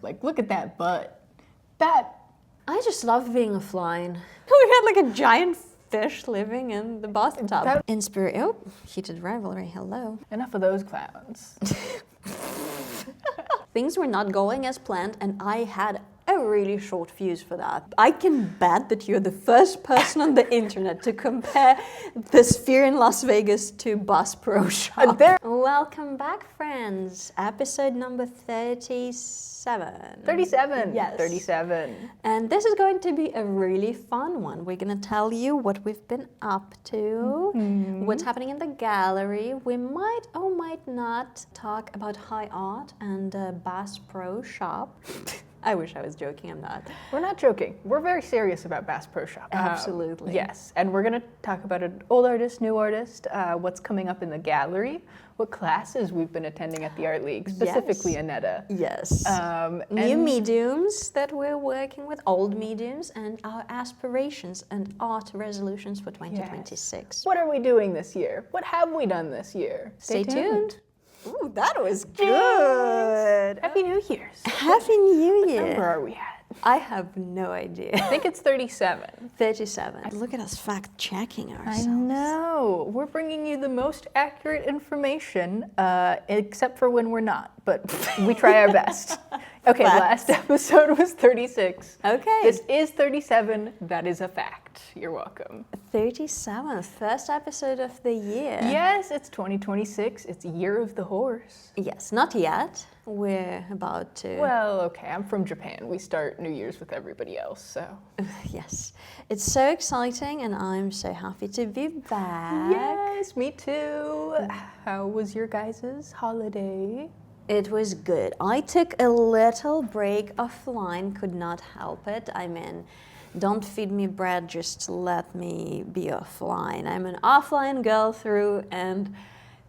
Like, look at that butt. I just love being a fly. We had like a giant fish living in the bathtub. In spirit, oh, heated rivalry, hello. Enough of those clowns. Things were not going as planned, and I had a really short fuse for that. I can bet that you're the first person on the internet to compare the Sphere in Las Vegas to Bass Pro Shop. Welcome back, friends. Episode number 37. 37. Yes. 37. And this is going to be a really fun one. We're going to tell you what we've been up to, what's happening in the gallery. We might or might not talk about high art and Bass Pro Shop. I wish I was joking, I'm not. We're not joking. We're very serious about Bass Pro Shop. Absolutely. Yes, and we're going to talk about an old artist, new artist, what's coming up in the gallery, what classes we've been attending at the Art League, specifically Anetta. Yes. New mediums that we're working with, old mediums, and our aspirations and art resolutions for 2026. Yes. What are we doing this year? What have we done this year? Stay tuned. Ooh, that was good. Happy New Year's. Happy New Year. What number are we at? I have no idea. I think it's 37. 37. Look at us fact-checking ourselves. I know. We're bringing you the most accurate information, except for when we're not, but we try our best. Okay, last episode was 36. Okay. This is 37. That is a fact. You're welcome. 37th, first episode of the year. Yes, it's 2026. It's Year of the Horse. Yes, not yet. We're about to. Well, okay, I'm from Japan. We start New Year's with everybody else, so. Yes. It's so exciting, and I'm so happy to be back. Yes, me too. How was your guys' holiday? It was good. I took a little break offline, could not help it. I mean, don't feed me bread, just let me be offline. I'm an offline girl through and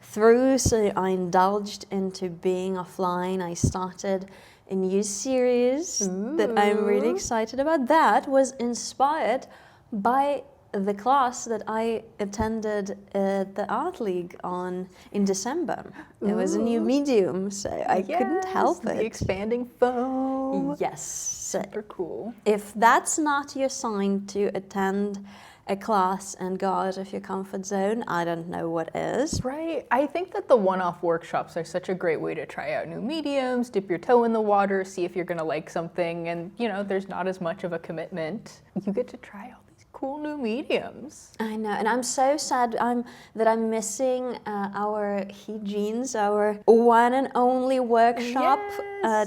through, so I indulged into being offline. I started a new series that I'm really excited about. That was inspired by the class that I attended at the Art League in December. It was a new medium, so I couldn't help it. The expanding foam. Yes. Super cool. If that's not your sign to attend a class and go out of your comfort zone, I don't know what is. Right. I think that the one-off workshops are such a great way to try out new mediums, dip your toe in the water, see if you're going to like something, and, you know, there's not as much of a commitment. You get to try out cool new mediums. I know, and I'm so sad that I'm missing our Heat Jeans, our one and only workshop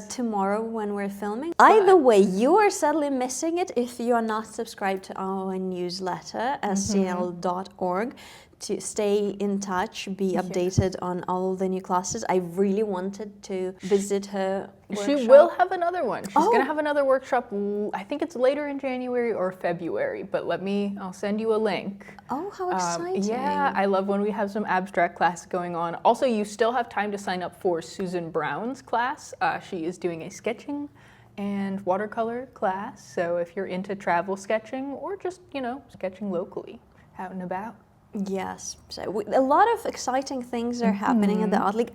tomorrow when we're filming. Either way, you are sadly missing it if you are not subscribed to our newsletter, scl.org. To stay in touch, be updated on all the new classes. I really wanted to visit her workshop. She will have another one. She's going to have another workshop, I think it's later in January or February, but I'll send you a link. Oh, how exciting. Yeah, I love when we have some abstract class going on. Also, you still have time to sign up for Susan Brown's class. She is doing a sketching and watercolor class, so if you're into travel sketching or just, sketching locally, out and about. Yes, so a lot of exciting things are happening at the Art League,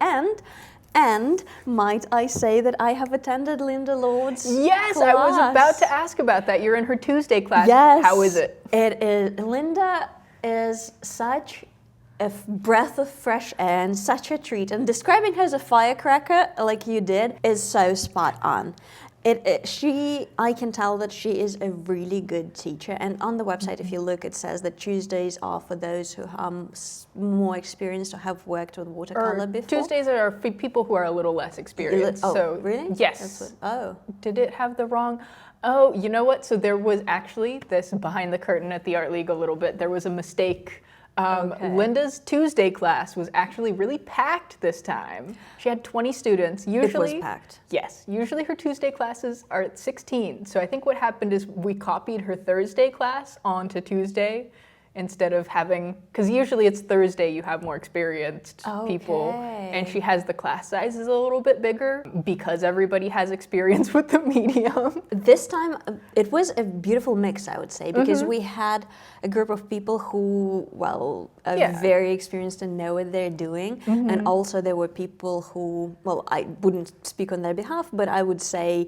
and might I say that I have attended Linda Lord's class. I was about to ask about that. You're in her Tuesday class. Yes. How is it? It is. Linda is such a breath of fresh air and such a treat, and describing her as a firecracker like you did is so spot on. I can tell that she is a really good teacher, and on the website, if you look, it says that Tuesdays are for those who are more experienced or have worked with watercolor before. Tuesdays are for people who are a little less experienced. Really? Yes. Did it have the wrong? Oh, you know what? So there was actually this behind the curtain at the Art League a little bit. There was a mistake. Linda's Tuesday class was actually really packed this time. She had 20 students. Usually, it was packed. Yes. Usually her Tuesday classes are at 16. So I think what happened is we copied her Thursday class onto Tuesday instead of having, because usually it's Thursday you have more experienced people, Okay. and she has the class sizes a little bit bigger because everybody has experience with the medium. This time it was a beautiful mix, I would say, because we had a group of people who, well, are very experienced and know what they're doing. And also there were people who, well, I wouldn't speak on their behalf, but I would say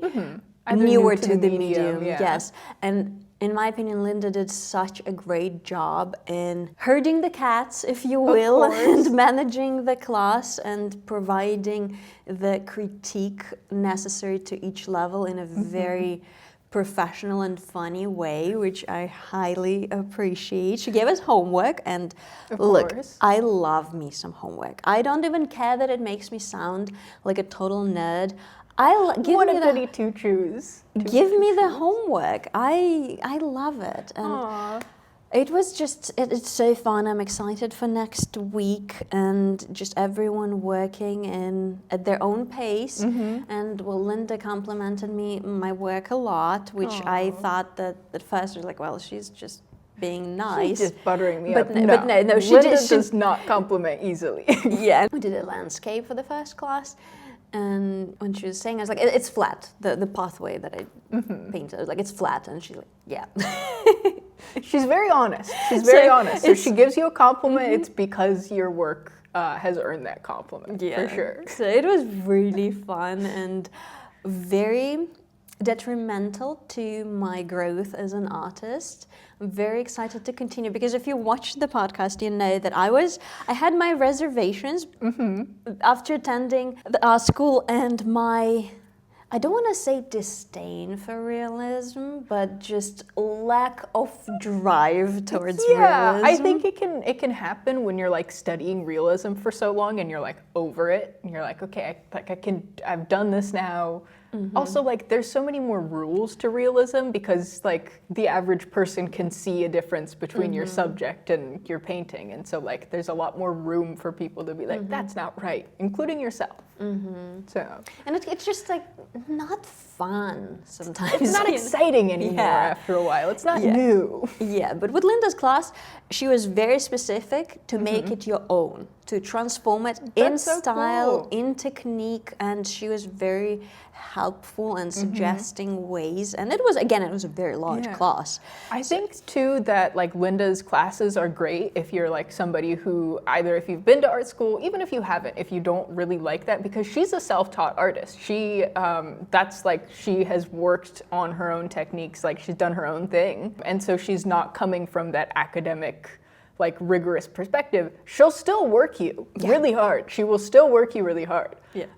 newer to the medium. Yes. And in my opinion, Linda did such a great job in herding the cats, if you will, and managing the class and providing the critique necessary to each level in a very professional and funny way, which I highly appreciate. She gave us homework, and look, I love me some homework. I don't even care that it makes me sound like a total nerd. What a goody to choose. Give me the homework. I love it. And it was just, it's so fun. I'm excited for next week, and just everyone working at their own pace. And well, Linda complimented my work a lot, which I thought that at first I was like, well, she's just being nice. She's just buttering me but up. No, she Linda does not compliment easily. Yeah. We did a landscape for the first class. And when she was saying, I was like, it's flat, the pathway that I painted. I was like, it's flat. And she's like, yeah. She's very honest. She's very honest. So she gives you a compliment, it's because your work has earned that compliment, for sure. So it was really fun and very detrimental to my growth as an artist. I'm very excited to continue, because if you watch the podcast, you know that I had my reservations after attending the art school, and I don't want to say disdain for realism, but just lack of drive towards realism. I think it can happen when you're like studying realism for so long and you're like over it, and you're like, okay, I've done this now. Also, like, there's so many more rules to realism, because like the average person can see a difference between your subject and your painting, and so like there's a lot more room for people to be like, that's not right, including yourself. So, and it's just like not fun sometimes. It's not exciting anymore after a while. It's not new. Yeah, but with Linda's class, she was very specific to make it your own, to transform it in style, in technique, and she was very helpful and suggesting ways. And it was a very large class. I think too that like Linda's classes are great if you're like somebody who, either if you've been to art school, even if you haven't, if you don't really like that, because she's a self-taught artist. She she has worked on her own techniques, like she's done her own thing, and so she's not coming from that academic, like rigorous perspective. She'll still work you really hard. She will still work you really hard.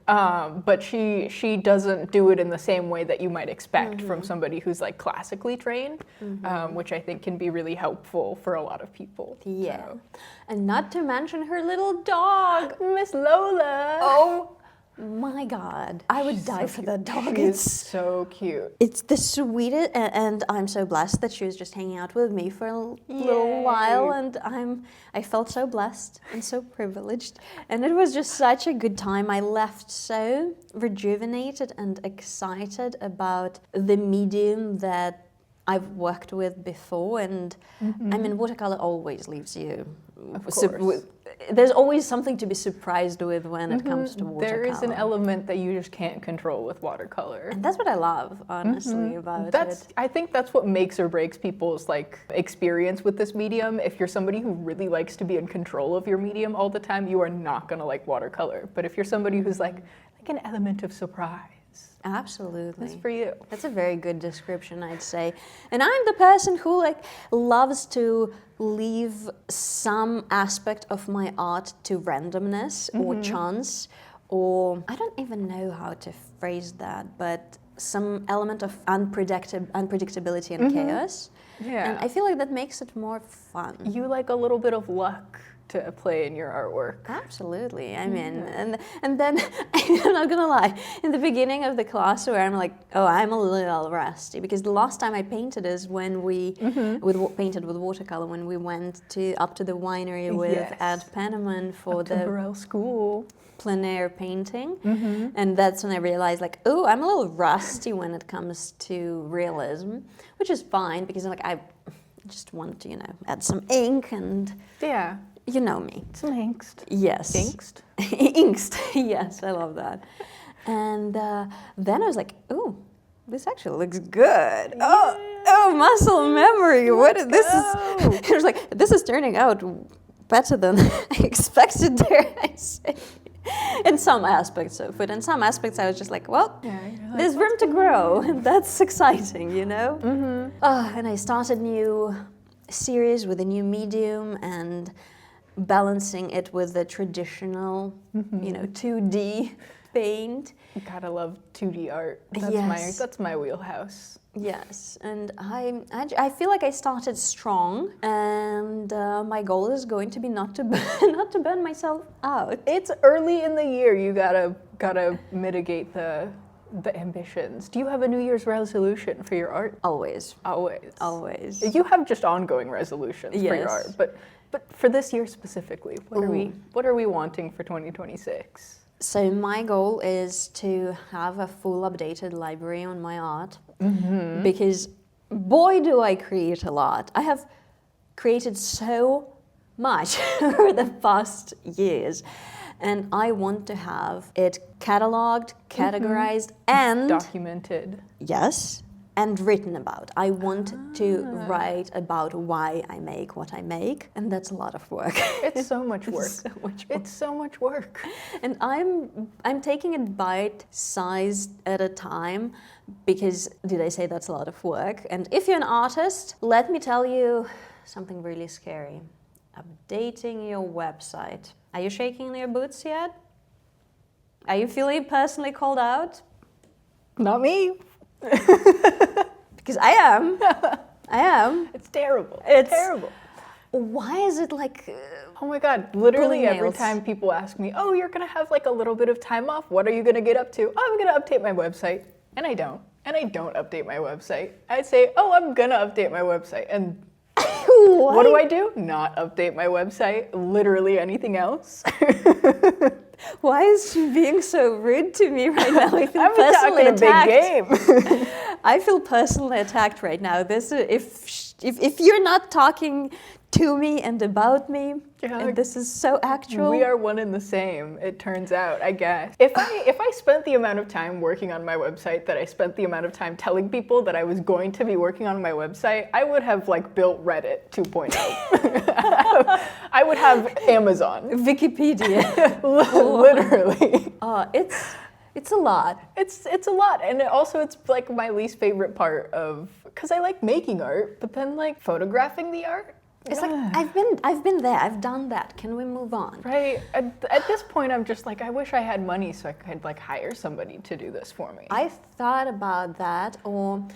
But she doesn't do it in the same way that you might expect from somebody who's like classically trained, which I think can be really helpful for a lot of people. Yeah. So. And not to mention her little dog, Miss Lola. Oh my God. I would die for that dog. It's so cute. It's the sweetest, and I'm so blessed that she was just hanging out with me for a little while, and I felt so blessed and so privileged, and it was just such a good time. I left so rejuvenated and excited about the medium that I've worked with before, and I mean, watercolor always leaves you. Of course. There's always something to be surprised with when it comes to watercolor. There is an element that you just can't control with watercolor. And that's what I love, honestly, about it. I think that's what makes or breaks people's like experience with this medium. If you're somebody who really likes to be in control of your medium all the time, you are not gonna like watercolor. But if you're somebody who's like an element of surprise, absolutely, that's for you. That's a very good description, I'd say. And I'm the person who like loves to leave some aspect of my art to randomness or chance, or I don't even know how to phrase that, but some element of unpredictability and chaos. Yeah. And I feel like that makes it more fun. You like a little bit of luck to play in your artwork. Absolutely. I mean, and then I'm not gonna lie, in the beginning of the class where I'm like, oh, I'm a little rusty, because the last time I painted is when we painted with watercolor when we went up to the winery with Ed Penniman for the Burrell School plein air painting, and that's when I realized like, oh, I'm a little rusty when it comes to realism, which is fine, because I'm like just want to, add some ink and Yeah, you know me. some angst. Yes. Angst? Inked. Yes, I love that. And then I was like, "Ooh, this actually looks good. Oh, muscle memory. This is?" It was like, this is turning out better than I expected. Dare I say? In some aspects of it. In some aspects, I was just like, well, Yeah, you're like, there's room to grow, and that's exciting, And I started a new series with a new medium and balancing it with the traditional, 2D paint. You gotta love 2D art. Yes. That's my wheelhouse. Yes, and I feel like I started strong, and my goal is going to be not to burn myself out. It's early in the year. You gotta mitigate the ambitions. Do you have a New Year's resolution for your art? Always. Always. You have just ongoing resolutions for your art, but for this year specifically, what are we wanting for 2026? So my goal is to have a full updated library on my art, because boy do I create a lot. I have created so much over the past years, and I want to have it cataloged, categorized, and documented. Yes, and written about. I want to write about why I make what I make, and that's a lot of work. It's so much work. It's so much work. And I'm taking it bite-sized at a time, because did I say that's a lot of work? And if you're an artist, let me tell you something really scary. Updating your website. Are you shaking in your boots yet? Are you feeling personally called out? Not me. Because I am. It's terrible. It's terrible. Why is it like... Oh my God, literally every nails. time people ask me, oh, you're gonna have like a little bit of time off, what are you gonna get up to? Oh, I'm gonna update my website. And I don't. And I don't update my website. I say, oh, I'm gonna update my website. And what do? Not update my website. Literally anything else. Why is she being so rude to me right now? I feel I'm personally attacking attacked. a big game. I feel personally attacked right now. If you're not talking to me and about me, and this is so actual. We are one and the same, it turns out, I guess. If I spent the amount of time working on my website that I spent the amount of time telling people that I was going to be working on my website, I would have like built Reddit 2.0. I would have Amazon. Wikipedia. Literally. It's a lot. It's a lot, and it's like my least favorite part of, because I like making art, but then like photographing the art. It's like I've been there. I've done that. Can we move on? Right. At this point, I'm just like, I wish I had money so I could like hire somebody to do this for me. I thought about that, or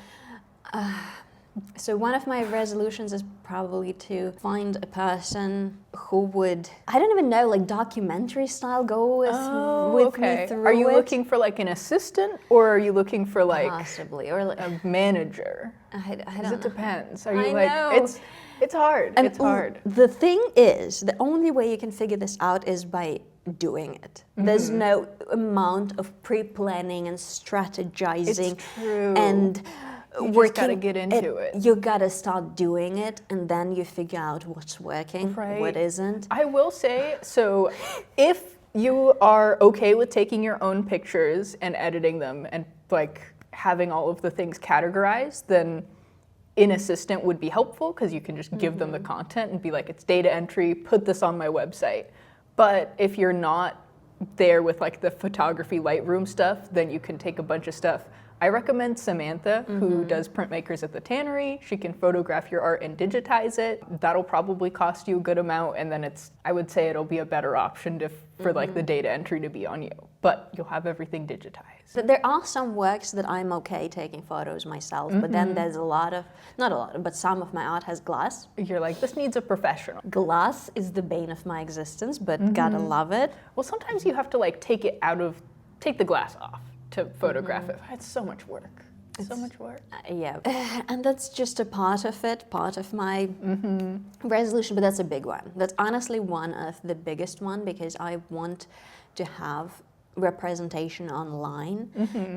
so one of my resolutions is probably to find a person who would, I don't even know, like documentary style, go with me through it. Are you looking for like an assistant, or are you looking for like possibly, or like a manager? I don't know. It depends. Are you know. It's hard. And it's hard. The thing is, the only way you can figure this out is by doing it. There's no amount of pre-planning and strategizing. It's true. And you working. Just gotta get into it. You gotta start doing it, and then you figure out what's working, what isn't. I will say, so if you are okay with taking your own pictures and editing them and like having all of the things categorized, then an assistant would be helpful, because you can just give them the content and be like, it's data entry, put this on my website. But if you're not there with like the photography Lightroom stuff, then you can take a bunch of stuff. I recommend Samantha, who does printmakers at the Tannery. She can photograph your art and digitize it. That'll probably cost you a good amount, and then I would say it'll be a better option for like the data entry to be on you. But you'll have everything digitized. But there are some works that I'm okay taking photos myself, but then there's but some of my art has glass. You're like, this needs a professional. Glass is the bane of my existence, but gotta love it. Well, sometimes you have to like take the glass off to photograph it. It's so much work. So much work. Yeah, and that's just a part of it, part of my resolution, but that's a big one. That's honestly one of the biggest one, because I want to have representation online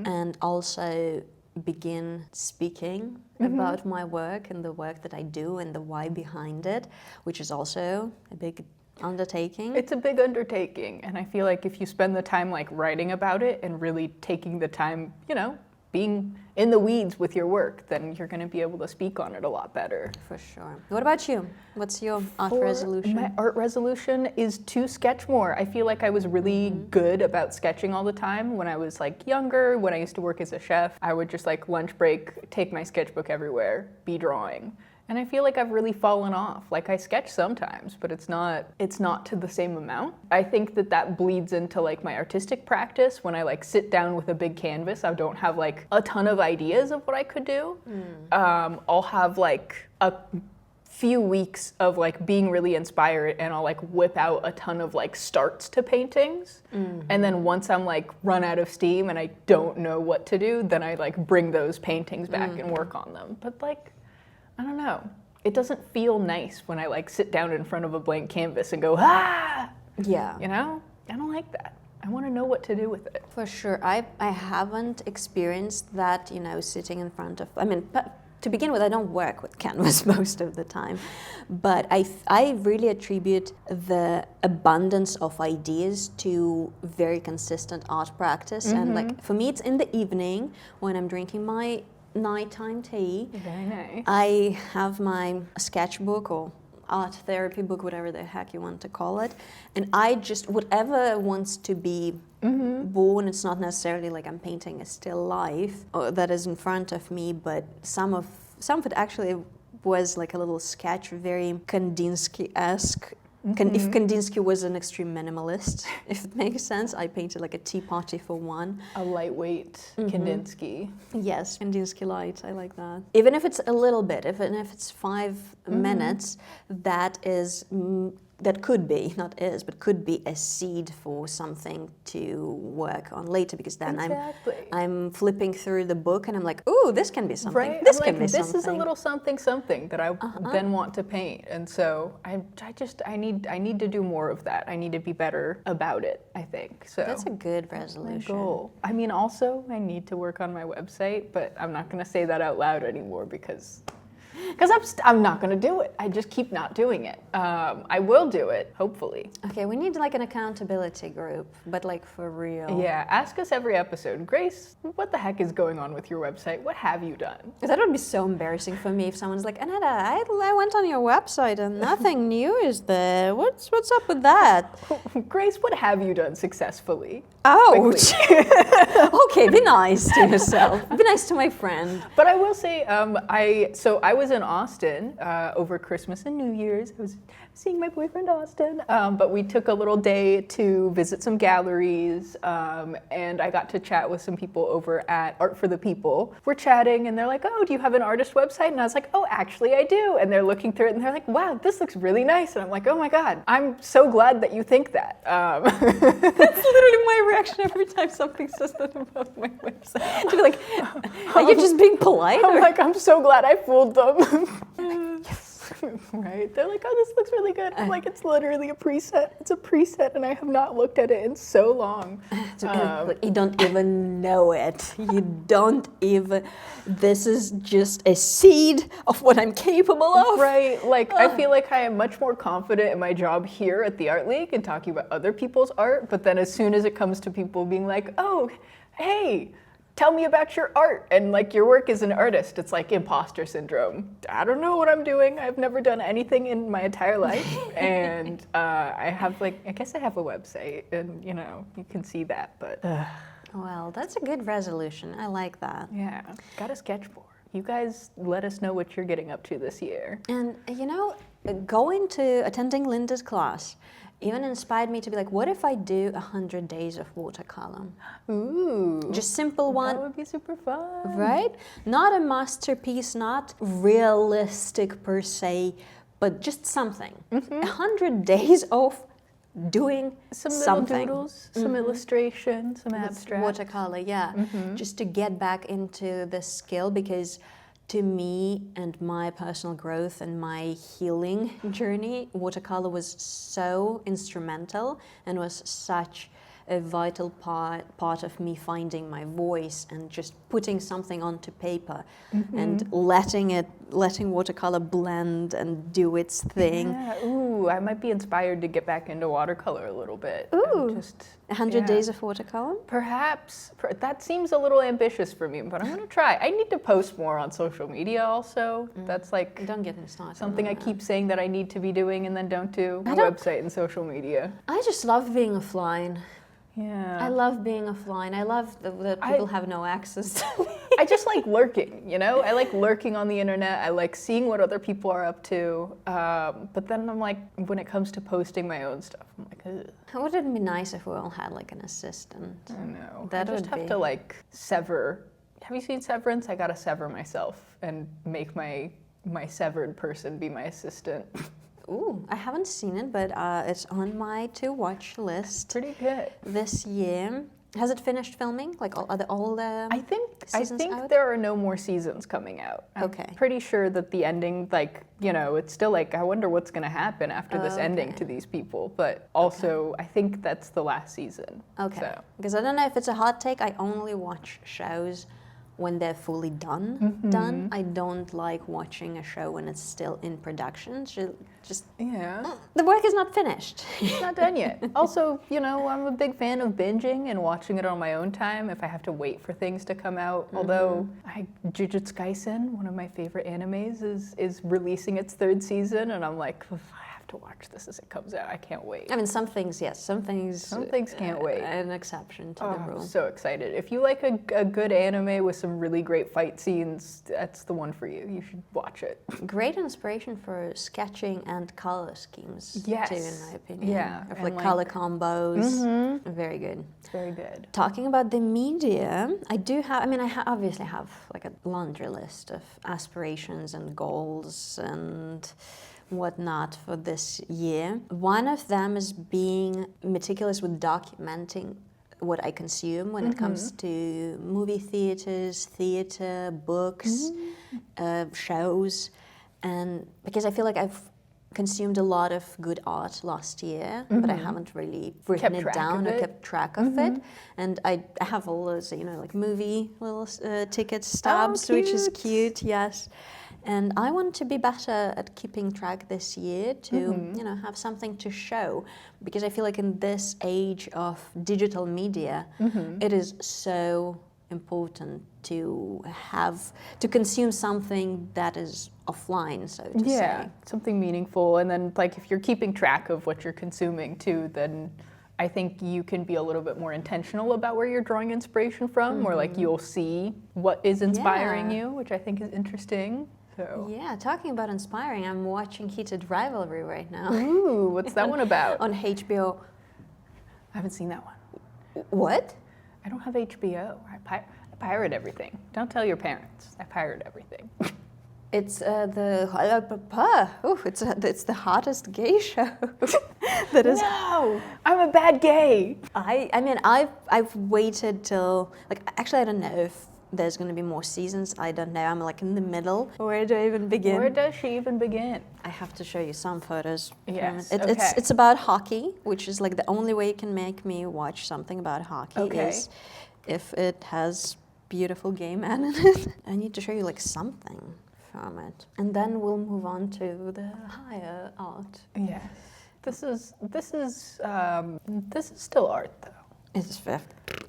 and also begin speaking about my work and the work that I do and the why behind it, which is also a big undertaking. It's a big undertaking, and I feel like if you spend the time like writing about it and really taking the time, you know, being in the weeds with your work, then you're going to be able to speak on it a lot better. For sure. What about you? What's your art For resolution? My art resolution is to sketch more. I feel like I was really good about sketching all the time when I was like younger, when I used to work as a chef. I would just like lunch break, take my sketchbook everywhere, be drawing. And I feel like I've really fallen off. Like I sketch sometimes, but it's not to the same amount. I think that bleeds into like my artistic practice. When I like sit down with a big canvas, I don't have like a ton of ideas of what I could do. I'll have like a few weeks of like being really inspired, and I'll like whip out a ton of like starts to paintings. And then once I'm like run out of steam and I don't know what to do, then I like bring those paintings back and work on them. But like, I don't know. It doesn't feel nice when I like sit down in front of a blank canvas and go, ah! Yeah. You know? I don't like that. I want to know what to do with it. For sure. I haven't experienced that, you know, sitting in front of, I mean, to begin with, I don't work with canvas most of the time, but I really attribute the abundance of ideas to very consistent art practice. And like, for me, it's in the evening when I'm drinking my nighttime tea. Very nice. I have my sketchbook or art therapy book, whatever the heck you want to call it, and I just, whatever wants to be born, it's not necessarily like I'm painting a still life that is in front of me, but some of it actually was like a little sketch, very Kandinsky-esque. If Kandinsky was an extreme minimalist, if it makes sense, I painted like a tea party for one. A lightweight Kandinsky. Yes, Kandinsky light, I like that. Even if it's a little bit, even if it's 5 minutes, that could be, not is, but could be a seed for something to work on later, because then I'm flipping through the book and I'm like, ooh, this can be something. Right? This I'm can like, be this something. is a little something that I then want to paint. And so I need to do more of that. I need to be better about it, I think. So that's a good resolution. My goal. I mean, also, I need to work on my website, but I'm not going to say that out loud anymore because I'm not going to do it. I just keep not doing it. I will do it, hopefully. Okay, we need like an accountability group, but like for real. Yeah, ask us every episode, Grace, what the heck is going on with your website? What have you done? That would be so embarrassing for me if someone's like, Anetta, I went on your website and nothing new is there. What's up with that? Grace, what have you done successfully? Ouch! Okay, be nice to yourself. Be nice to my friend. But I will say, I was in Austin over Christmas and New Year's. I was seeing my boyfriend Austin, but we took a little day to visit some galleries, and I got to chat with some people over at Art for the People. We're chatting, and they're like, "Oh, do you have an artist website?" And I was like, "Oh, actually, I do." And they're looking through it, and they're like, "Wow, this looks really nice." And I'm like, "Oh my God, I'm so glad that you think that." That's literally my reaction every time something says that about my website. To be like, are you just being polite? I'm like, I'm so glad I fooled them. Yes. Right? They're like, oh, this looks really good. I'm like, it's literally a preset. It's a preset, and I have not looked at it in so long. You don't even know it. You don't even. This is just a seed of what I'm capable of. Right. Like, I feel like I am much more confident in my job here at the Art League and talking about other people's art. But then as soon as it comes to people being like, oh, hey, tell me about your art and like your work as an artist, it's like imposter syndrome. I don't know what I'm doing. I've never done anything in my entire life. And I guess I have a website, and you know, you can see that, but. Well, that's a good resolution. I like that. Yeah, got a sketch board. You guys let us know what you're getting up to this year. And you know, attending Linda's class even inspired me to be like, what if I do 100 days of watercolor? Ooh. Just simple one. That would be super fun. Right? Not a masterpiece, not realistic per se, but just something. 100 days of doing some something. Little doodles, some illustration, some abstract. Watercolor, yeah. Just to get back into the skill, because to me and my personal growth and my healing journey, watercolor was so instrumental and was such a vital part of me finding my voice and just putting something onto paper and letting watercolor blend and do its thing. Yeah, ooh, I might be inspired to get back into watercolor a little bit. Ooh, Just 100 days of watercolor? Perhaps. That seems a little ambitious for me, but I'm going to try. I need to post more on social media also. That's like Don't get me started. something I keep saying that I need to be doing and then don't do. My website and social media. I just love being offline. Yeah. I love being offline. I love that people have no access to me. I just like lurking, you know? I like lurking on the internet. I like seeing what other people are up to. But then I'm like, when it comes to posting my own stuff, I'm like, ugh. Wouldn't it be nice if we all had like an assistant? I know. That I just would have be. to like sever. Have you seen Severance? I gotta sever myself and make my severed person be my assistant. Ooh, I haven't seen it, but it's on my to-watch list Pretty good. this year. Has it finished filming? Like all the I think seasons out? there are no more seasons coming out. I'm Okay. pretty sure that the ending, like, you know, it's still like, I wonder what's gonna happen after this ending Okay. to these people. But also, I think that's the last season. Okay. So. Because I don't know if it's a hot take. I only watch shows when they're fully done. Mm-hmm. I don't like watching a show when it's still in production. Just Yeah. the work is not finished. It's not done yet. Also, you know, I'm a big fan of binging and watching it on my own time if I have to wait for things to come out. Although Jujutsu Kaisen, one of my favorite animes, is releasing its 3rd season, and I'm like, "Ugh, I have to watch this as it comes out. I can't wait. I mean, some things, yes. Some things Can't wait. An exception to the I'm rule. so excited. If you like a good anime with some really great fight scenes, that's the one for you. You should watch it. Great inspiration for sketching and color schemes, Yes. too, in my opinion. Yeah, Of and like like- color combos. Very good. It's very good. Talking about the media, I do have, I mean, obviously have like a laundry list of aspirations and goals and whatnot for this year. One of them is being meticulous with documenting what I consume when it comes to movie theaters, theater, books, shows. And because I feel like I've consumed a lot of good art last year, but I haven't really written Kept it track down of or it. kept track of it. And I have all those, you know, like movie little ticket stubs, which is cute, yes. And I want to be better at keeping track this year to, you know, have something to show. Because I feel like in this age of digital media, it is so important to consume something that is offline, so to say. Something meaningful. And then, like, if you're keeping track of what you're consuming too, then I think you can be a little bit more intentional about where you're drawing inspiration from, or like you'll see what is inspiring you, which I think is interesting. So. Yeah, talking about inspiring, I'm watching Heated Rivalry right now Ooh, what's that one about? on HBO. I haven't seen that one. What? I don't have HBO. I pirate everything. Don't tell your parents. I pirate everything. It's it's the hottest gay show that is. No, I'm a bad gay. I mean I've waited till like actually I don't know if there's going to be more seasons. I don't know. I'm like in the middle. Where do I even begin? Where does she even begin? I have to show you some photos. Yes, It's okay. it's about hockey, which is like the only way you can make me watch something about hockey Okay. is if it has beautiful gay men in it. I need to show you like something from it, and then we'll move on to the higher art. Yes. This is still art though. It's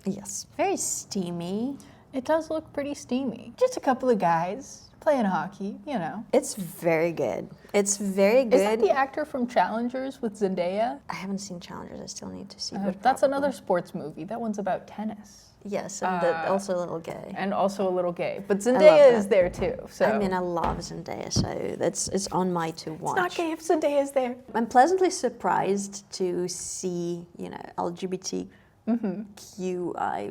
yes, very steamy. It does look pretty steamy. Just a couple of guys playing hockey, you know. It's very good. It's very good. Is that the actor from Challengers with Zendaya? I haven't seen Challengers. I still need to see. But That's probably. another sports movie. That one's about tennis. Yes, and also a little gay. And also a little gay. But love Zendaya is that. there too. So I mean, I love Zendaya, so it's on my to watch. it's not gay if Zendaya's there. I'm pleasantly surprised to see, you know, LGBTQI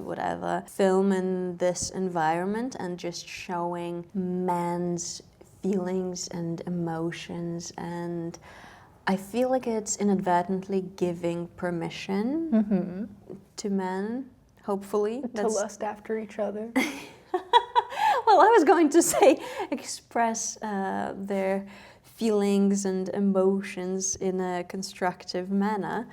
whatever film in this environment and just showing men's feelings and emotions, and I feel like it's inadvertently giving permission to men. Hopefully, To lust after each other. Well, I was going to say express their feelings and emotions in a constructive manner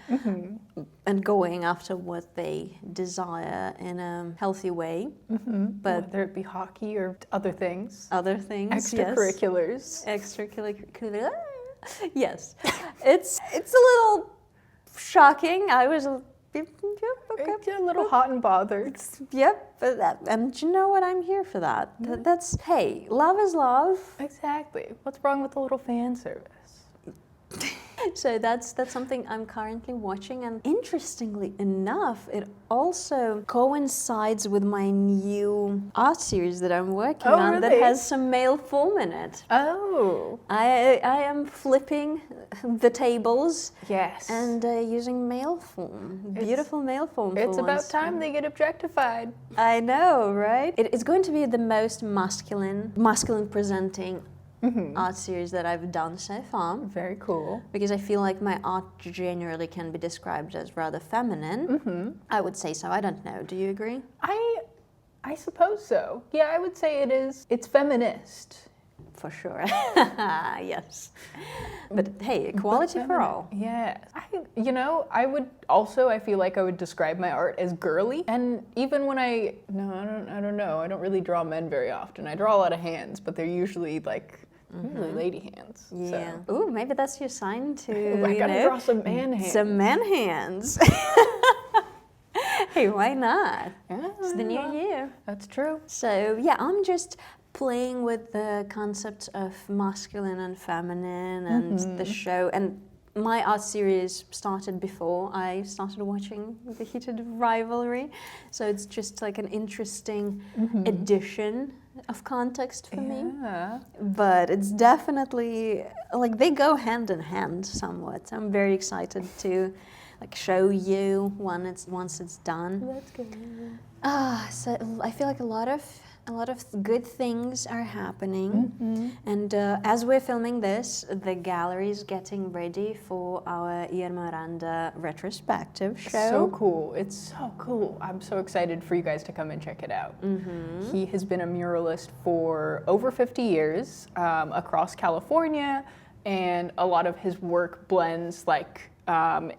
and going after what they desire in a healthy way. But Whether it be hockey or other things. other things, Extracurriculars. yes. Extracurricular. Yes. It's a little shocking. I was It's a little hot and bothered. Yep, but and you know what? I'm here for that. That's, hey, love is love. Exactly. What's wrong with a little fan service? So that's something I'm currently watching, and interestingly enough, it also coincides with my new art series that I'm working on that really? has some male form in it. Oh. I am flipping the tables Yes. and using male form, beautiful male form. It's for about once. time they get objectified. I know, right? It's going to be the most masculine presenting art series that I've done so far, Very cool. because I feel like my art generally can be described as rather feminine. I would say so. I don't know. Do you agree? I suppose so. Yeah, I would say it is. It's feminist. For sure. Yes. But hey, equality for all. Yeah. I feel like I would describe my art as girly. And even when I don't know. I don't really draw men very often. I draw a lot of hands, but they're usually usually lady hands. Yeah. So. Ooh, maybe that's your sign to, I gotta draw some man hands. Some man hands. Hey, why not? Yeah, It's the new year. That's true. So yeah, I'm just playing with the concept of masculine and feminine and the show. And my art series started before I started watching the heated Rivalry. So it's just like an interesting addition of context for me. Yeah. But it's definitely, like, they go hand in hand somewhat. I'm very excited to show you once it's done. That's good. So I feel like a lot of good things are happening, and as we're filming this, the gallery is getting ready for our Miranda retrospective show. So cool. It's so cool. I'm so excited for you guys to come and check it out. He has been a muralist for over 50 years across California, and a lot of his work blends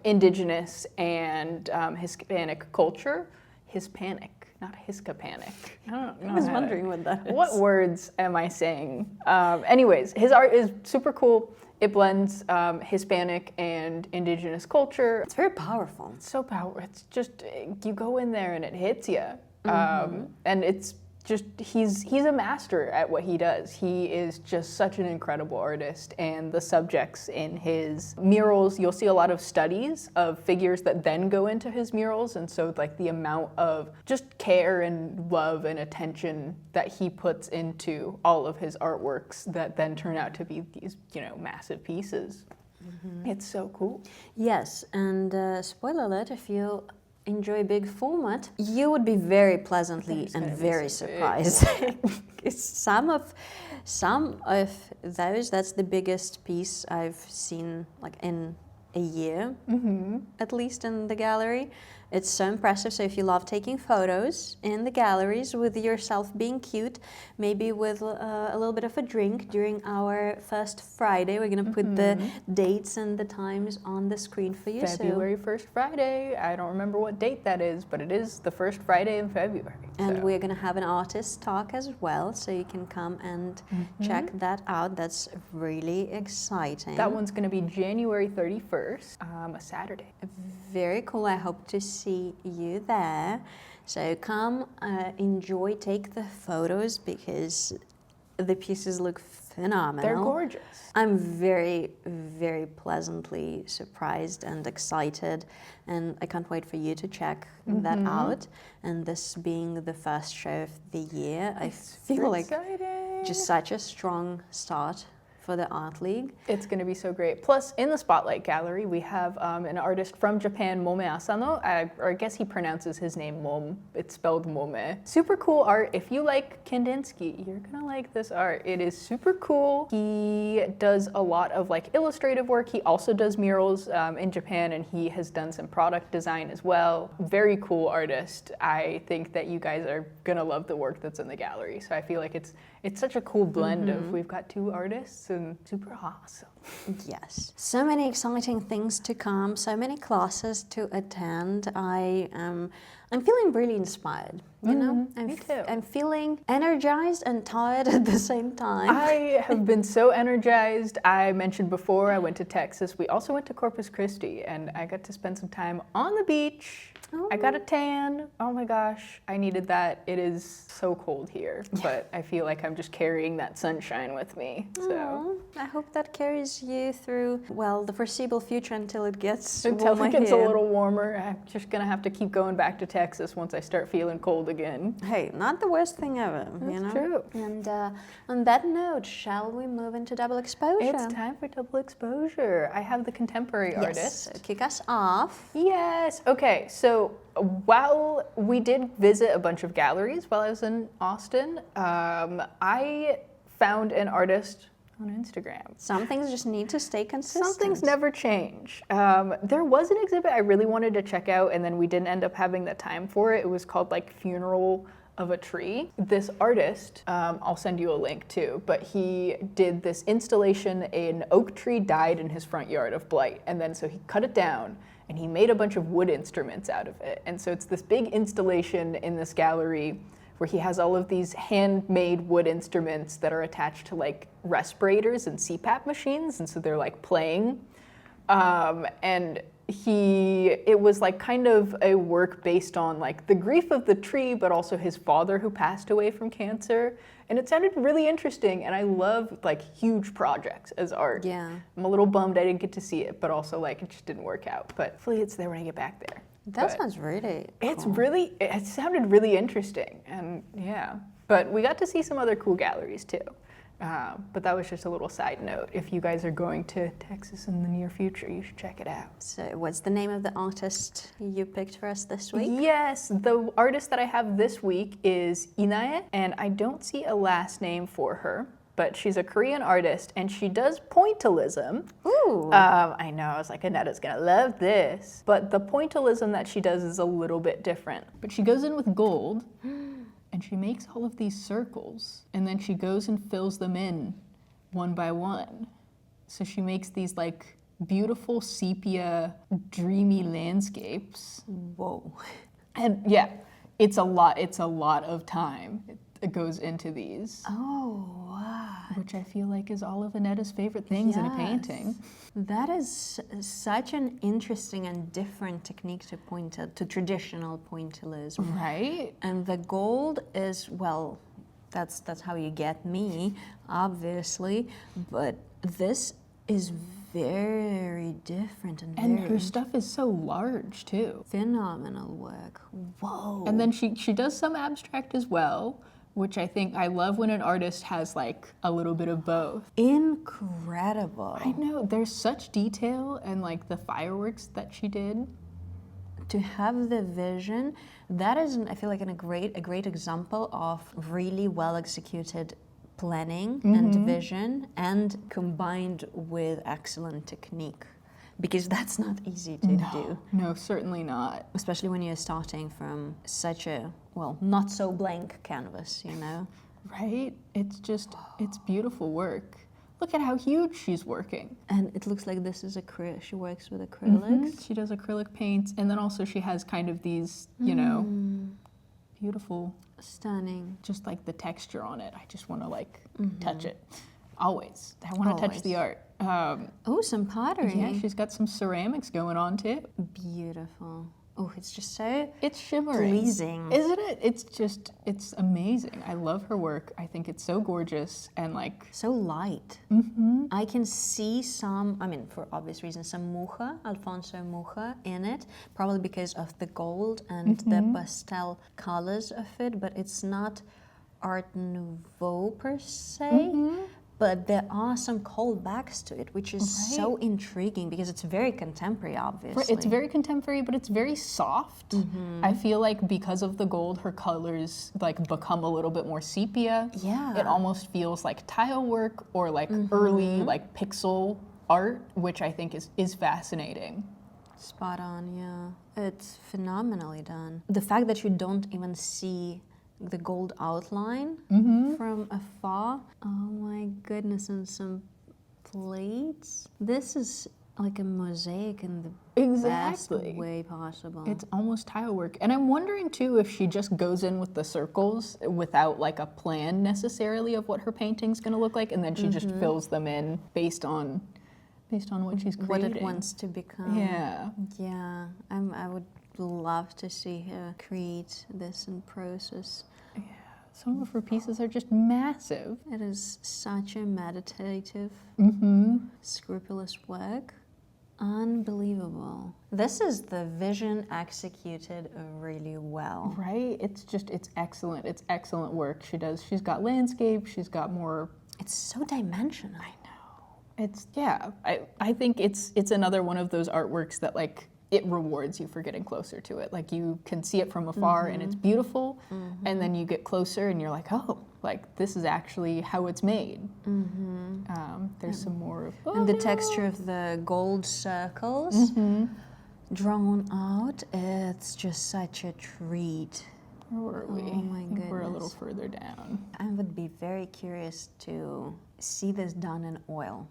indigenous and Hispanic culture. Hispanic. Not Hispanic. I don't know. I was wondering what that is. What words am I saying? Anyways, his art is super cool. It blends Hispanic and indigenous culture. It's very powerful. It's so powerful. It's just, you go in there and it hits you. And it's just, he's a master at what he does. He is just such an incredible artist, and the subjects in his murals, you'll see a lot of studies of figures that then go into his murals, and so the amount of just care and love and attention that he puts into all of his artworks that then turn out to be these, massive pieces. It's so cool. Yes, and spoiler alert, if you enjoy big format, you would be very pleasantly and very surprised. Some of those, that's the biggest piece I've seen in a year, at least in the gallery. It's so impressive. So if you love taking photos in the galleries with yourself being cute, maybe with a little bit of a drink during our first Friday, we're going to put the dates and the times on the screen for you. February 1st Friday. I don't remember what date that is, but it is the first Friday in February. And we're going to have an artist talk as well, so you can come and check that out. That's really exciting. That one's going to be January 31st, a Saturday. Very cool. I hope to see you there. So come, enjoy, take the photos, because the pieces look phenomenal. They're gorgeous. I'm very, very pleasantly surprised and excited, and I can't wait for you to check that out. And this being the first show of the year, I feel like just such a strong start for the Art League. It's going to be so great. Plus, in the Spotlight Gallery, we have an artist from Japan, Mome Asano, or I guess he pronounces his name Mome. It's spelled Mome. Super cool art. If you like Kandinsky, you're going to like this art. It is super cool. He does a lot of illustrative work. He also does murals in Japan, and he has done some product design as well. Very cool artist. I think that you guys are going to love the work that's in the gallery. So I feel like it's such a cool blend of, we've got two artists, and super awesome. Yes. So many exciting things to come, so many classes to attend. I'm feeling really inspired, you know? Me too. I'm feeling energized and tired at the same time. I have been so energized. I mentioned before I went to Texas. We also went to Corpus Christi, and I got to spend some time on the beach. Oh. I got a tan. Oh my gosh, I needed that. It is so cold here, but I feel like I'm just carrying that sunshine with me. So I hope that carries you through, well, the foreseeable future until it gets until warmer it gets a here. little warmer, I'm just gonna have to keep going back to Texas once I start feeling cold again. Hey, not the worst thing ever, you know? That's true. And on that note, shall we move into double exposure? It's time for double exposure. I have the contemporary Yes, artist. so kick us off. Yes. Okay. So while we did visit a bunch of galleries while I was in Austin, I found an artist on Instagram. Some things just need to stay consistent. Some things never change. There was an exhibit I really wanted to check out, and then we didn't end up having the time for it. It was called like Funeral of a Tree. This artist, I'll send you a link too, but he did this installation. An oak tree died in his front yard of blight, and then so he cut it down and he made a bunch of wood instruments out of it. And so it's this big installation in this gallery where he has all of these handmade wood instruments that are attached to like respirators and CPAP machines, and so they're like playing. And it was like kind of a work based on like the grief of the tree, but also his father who passed away from cancer. And it sounded really interesting, and I love like huge projects as art. Yeah. I'm a little bummed I didn't get to see it, but also like it just didn't work out. But hopefully it's there when I get back there. That But sounds really it sounded really interesting, and yeah. But we got to see some other cool galleries too. But that was just a little side note. If you guys are going to Texas in the near future, you should check it out. So what's the name of the artist you picked for us this week? Yes, the artist that I have this week is Inae, and I don't see a last name for her, but she's a Korean artist, and she does pointillism. Ooh. I know, I was like, Anetta's gonna love this. But the pointillism that she does is a little bit different. But she goes in with gold, and she makes all of these circles, and then she goes and fills them in one by one. So she makes these like beautiful sepia, dreamy landscapes. Whoa. And yeah, it's a lot of time. It goes into these. Oh, wow. Which I feel like is all of Anetta's favorite things in a Yes. painting. That is such an interesting and different technique to traditional pointillism. Right? And the gold is, well, that's how you get me, obviously. But this is very different and And very her stuff is so large too. phenomenal work. Whoa. And then she does some abstract as well, which I think I love when an artist has like a little bit of both. Incredible. I know, there's such detail and like the fireworks that she did. To have the vision, that is, I feel like, a great example of really well executed planning and vision, and combined with excellent technique, because that's not easy to do, No, certainly not. especially when you're starting from such a, well, not so blank canvas, you know. Right? It's beautiful work. Look at how huge she's working. And it looks like this is she works with acrylics. She does acrylic paints, and then also she has kind of these, you know, beautiful, Stunning. just like the texture on it. I just want to like touch it. Always. I want to touch the art. Oh, some pottery. Yeah, she's got some ceramics going on too. Beautiful. Oh, it's just so It's shimmering. pleasing. Isn't it? It's amazing. I love her work. I think it's so gorgeous and like So light. I can see some, I mean, for obvious reasons, some Alfonso Mucha in it, probably because of the gold and the pastel colors of it, but it's not Art Nouveau per se. But there are some callbacks to it, which is so intriguing because it's very contemporary, obviously. it's very contemporary, but it's very soft. I feel like because of the gold, her colors like become a little bit more sepia. Yeah. It almost feels like tile work or like early like pixel art, which I think is fascinating. Spot on, yeah. It's phenomenally done. The fact that you don't even see the gold outline from afar. Oh my goodness, and some plates. This is like a mosaic in the Exactly. best way possible. It's almost tile work. And I'm wondering too if she just goes in with the circles without like a plan necessarily of what her painting's gonna look like, and then she just fills them in based on what she's creating. What it wants to become. Yeah. Yeah, I would love to see her create this in process. Yeah. Some of her pieces are just massive. It is such a meditative, scrupulous work. Unbelievable. This is the vision executed really well. Right? It's excellent. It's excellent work. She's got landscape, she's got more. It's so dimensional. I know. I think it's another one of those artworks that like it rewards you for getting closer to it. Like you can see it from afar and it's beautiful, and then you get closer and you're like, oh, like this is actually how it's made. There's some more of and the texture of the gold circles drawn out. It's just such a treat. Where are we? Oh my I think we're a little goodness. further down. I would be very curious to see this done in oil.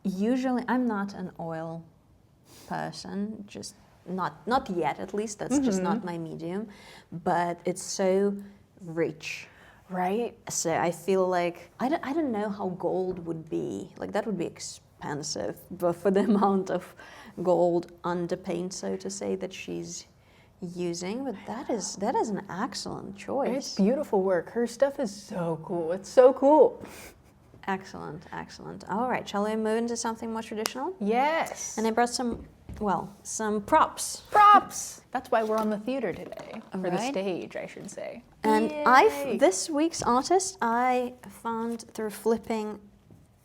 Usually, I'm not an oil person, just not yet. At least that's just not my medium. But it's so rich, Right? so I feel like I don't know how gold would be. Like that would be expensive, but for the amount of gold underpaint, so to say, that she's using. But that is an excellent choice. It's beautiful work. Her stuff is so cool. It's so cool. Excellent, excellent. All right, shall we move into something more traditional? Yes. And I brought some props. Props. That's why we're on the theater today, or the Right. stage, I should say. And Yay. this week's artist I found through flipping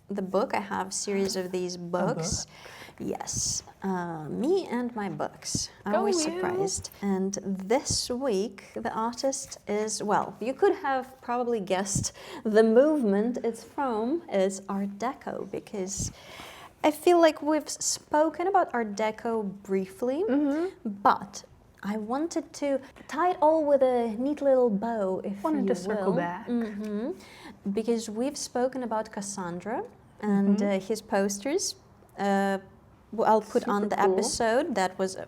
the book. I have a series of these books. Yes, me and my books. Go Always you. surprised. And this week the artist is, well, you could have probably guessed the movement it's from is Art Deco, because I feel like we've spoken about Art Deco briefly, but I wanted to tie it all with a neat little bow, if Wanted you to circle will. back. Because we've spoken about Cassandra and his posters. I'll put on Super the cool. episode.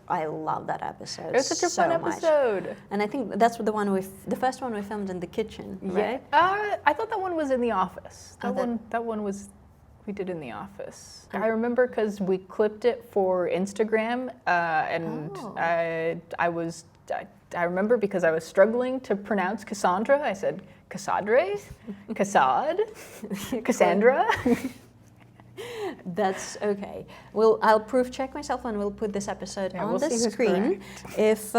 I love that episode. It was such a fun so much. episode. And I think that's the first one we filmed in the kitchen, right? Yeah. I thought that one was in the office. Oh, That one was we did in the office. I remember because we clipped it for Instagram, and I remember because I was struggling to pronounce Cassandra. I said Cassadre, Cassad, Cassandra. That's okay. I'll proof check myself and we'll put this episode on we'll the see who's screen if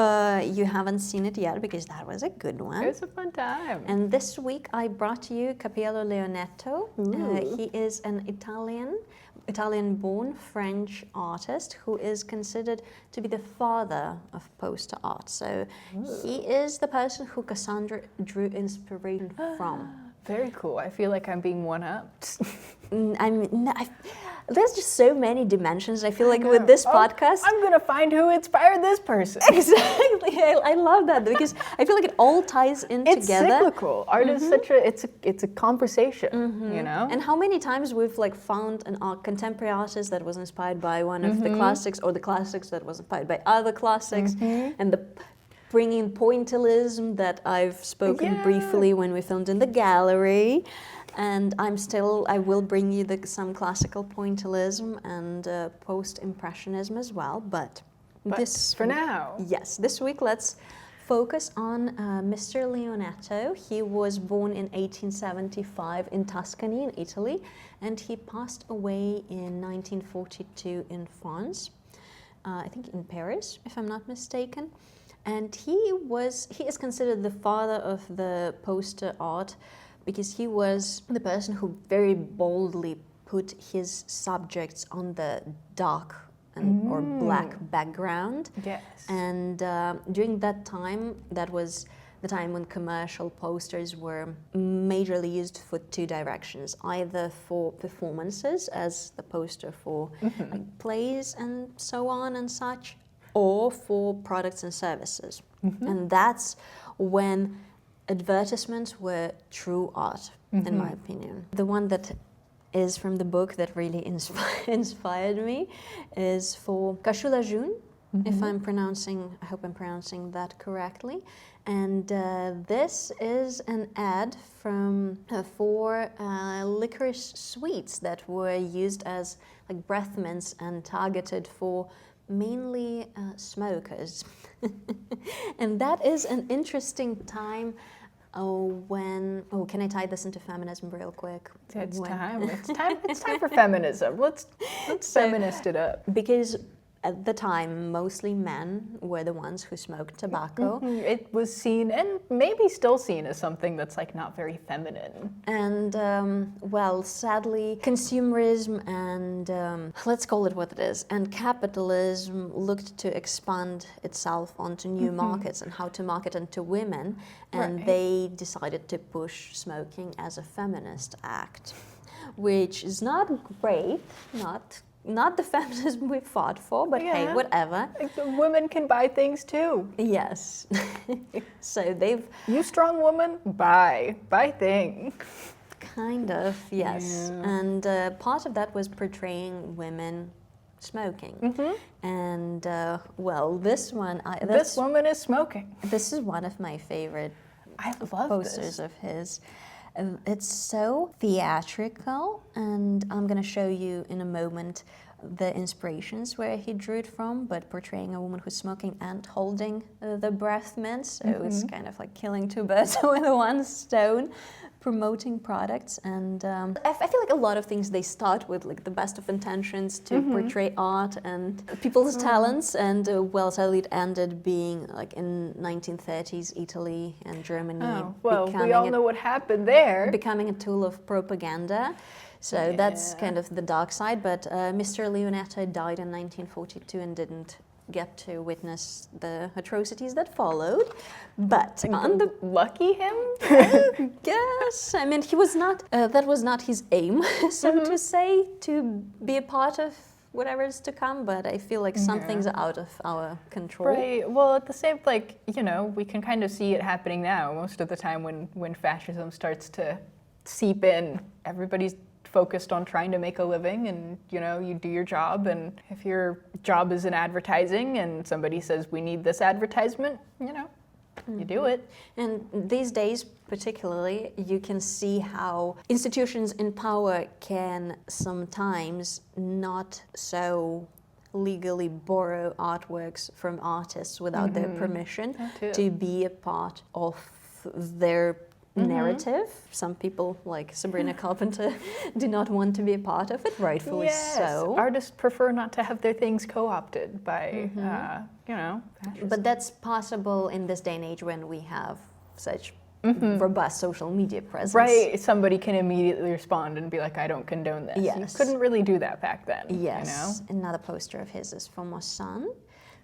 you haven't seen it yet, because that was a good one. It was a fun time. And this week I brought you Capiello Leonetto. Ooh. He is an Italian-born French artist who is considered to be the father of poster art. So he is the person who Cassandra drew inspiration from. Very cool. I feel like I'm being one-upped. There's just so many dimensions. I feel like with this podcast, I'm gonna find who inspired this person. exactly. I love that because I feel like it all ties in It's together. cyclical. Art is such it's a conversation, you know? And how many times we've like found an contemporary artist that was inspired by one of the classics, or the classics that was inspired by other classics, and the bringing pointillism that I've spoken briefly when we filmed in the gallery. And I will bring you some classical pointillism and post-impressionism as well. But this for now. Yes, this week let's focus on Mr. Leonetto. He was born in 1875 in Tuscany in Italy, and he passed away in 1942 in France, I think in Paris, if I'm not mistaken. And he is considered the father of the poster art because he was the person who very boldly put his subjects on the dark or black background. Yes. And during that time, that was the time when commercial posters were majorly used for two directions, either for performances as the poster for like plays and so on and such, or for products and services. And that's when advertisements were true art, in my opinion. The one that is from the book that really inspired me, is for Capiello, if I hope I'm pronouncing that correctly. And this is an ad for licorice sweets that were used as like breath mints and targeted for mainly smokers. And that is an interesting time can I tie this into feminism real quick? It's time for feminism. Let's feminist it up. Because at the time, mostly men were the ones who smoked tobacco. It was seen, and maybe still seen, as something that's like not very feminine. And sadly, consumerism and let's call it what it is, and capitalism looked to expand itself onto new markets and how to market it to women, and they decided to push smoking as a feminist act, which is not great, not the feminism we fought for, but hey, whatever. Women can buy things too. Yes. So You strong woman, buy things. Kind of, yes. Yeah. And part of that was portraying women smoking. And this one, This woman is smoking. This is one of my favorite posters of his. It's so theatrical, and I'm going to show you in a moment the inspirations where he drew it from, but portraying a woman who's smoking and holding the breath mint, so it's kind of like killing two birds with one stone, promoting products. And I feel like a lot of things, they start with like the best of intentions to portray art and people's talents, and sadly it ended being like in 1930s Italy and Germany. We all know what happened there. Becoming a tool of propaganda. So that's kind of the dark side, but Mr. Leonetto died in 1942 and didn't get to witness the atrocities that followed. But lucky him? Yes, I mean, he was not, that was not his aim, so to say, to be a part of whatever is to come, but I feel like some things are out of our control. Right, well, at the same, we can kind of see it happening now. Most of the time when fascism starts to seep in, everybody's focused on trying to make a living, and you do your job, and if your job is in advertising and somebody says we need this advertisement, you do it. And these days particularly, you can see how institutions in power can sometimes not so legally borrow artworks from artists without their permission to be a part of their narrative. Some people, like Sabrina Carpenter, do not want to be a part of it, rightfully so. Artists prefer not to have their things co-opted by, fascists. But that's possible in this day and age when we have such robust social media presence. Right, somebody can immediately respond and be like, I don't condone this. Yes. You couldn't really do that back then. Yes, another poster of his is from Mosan.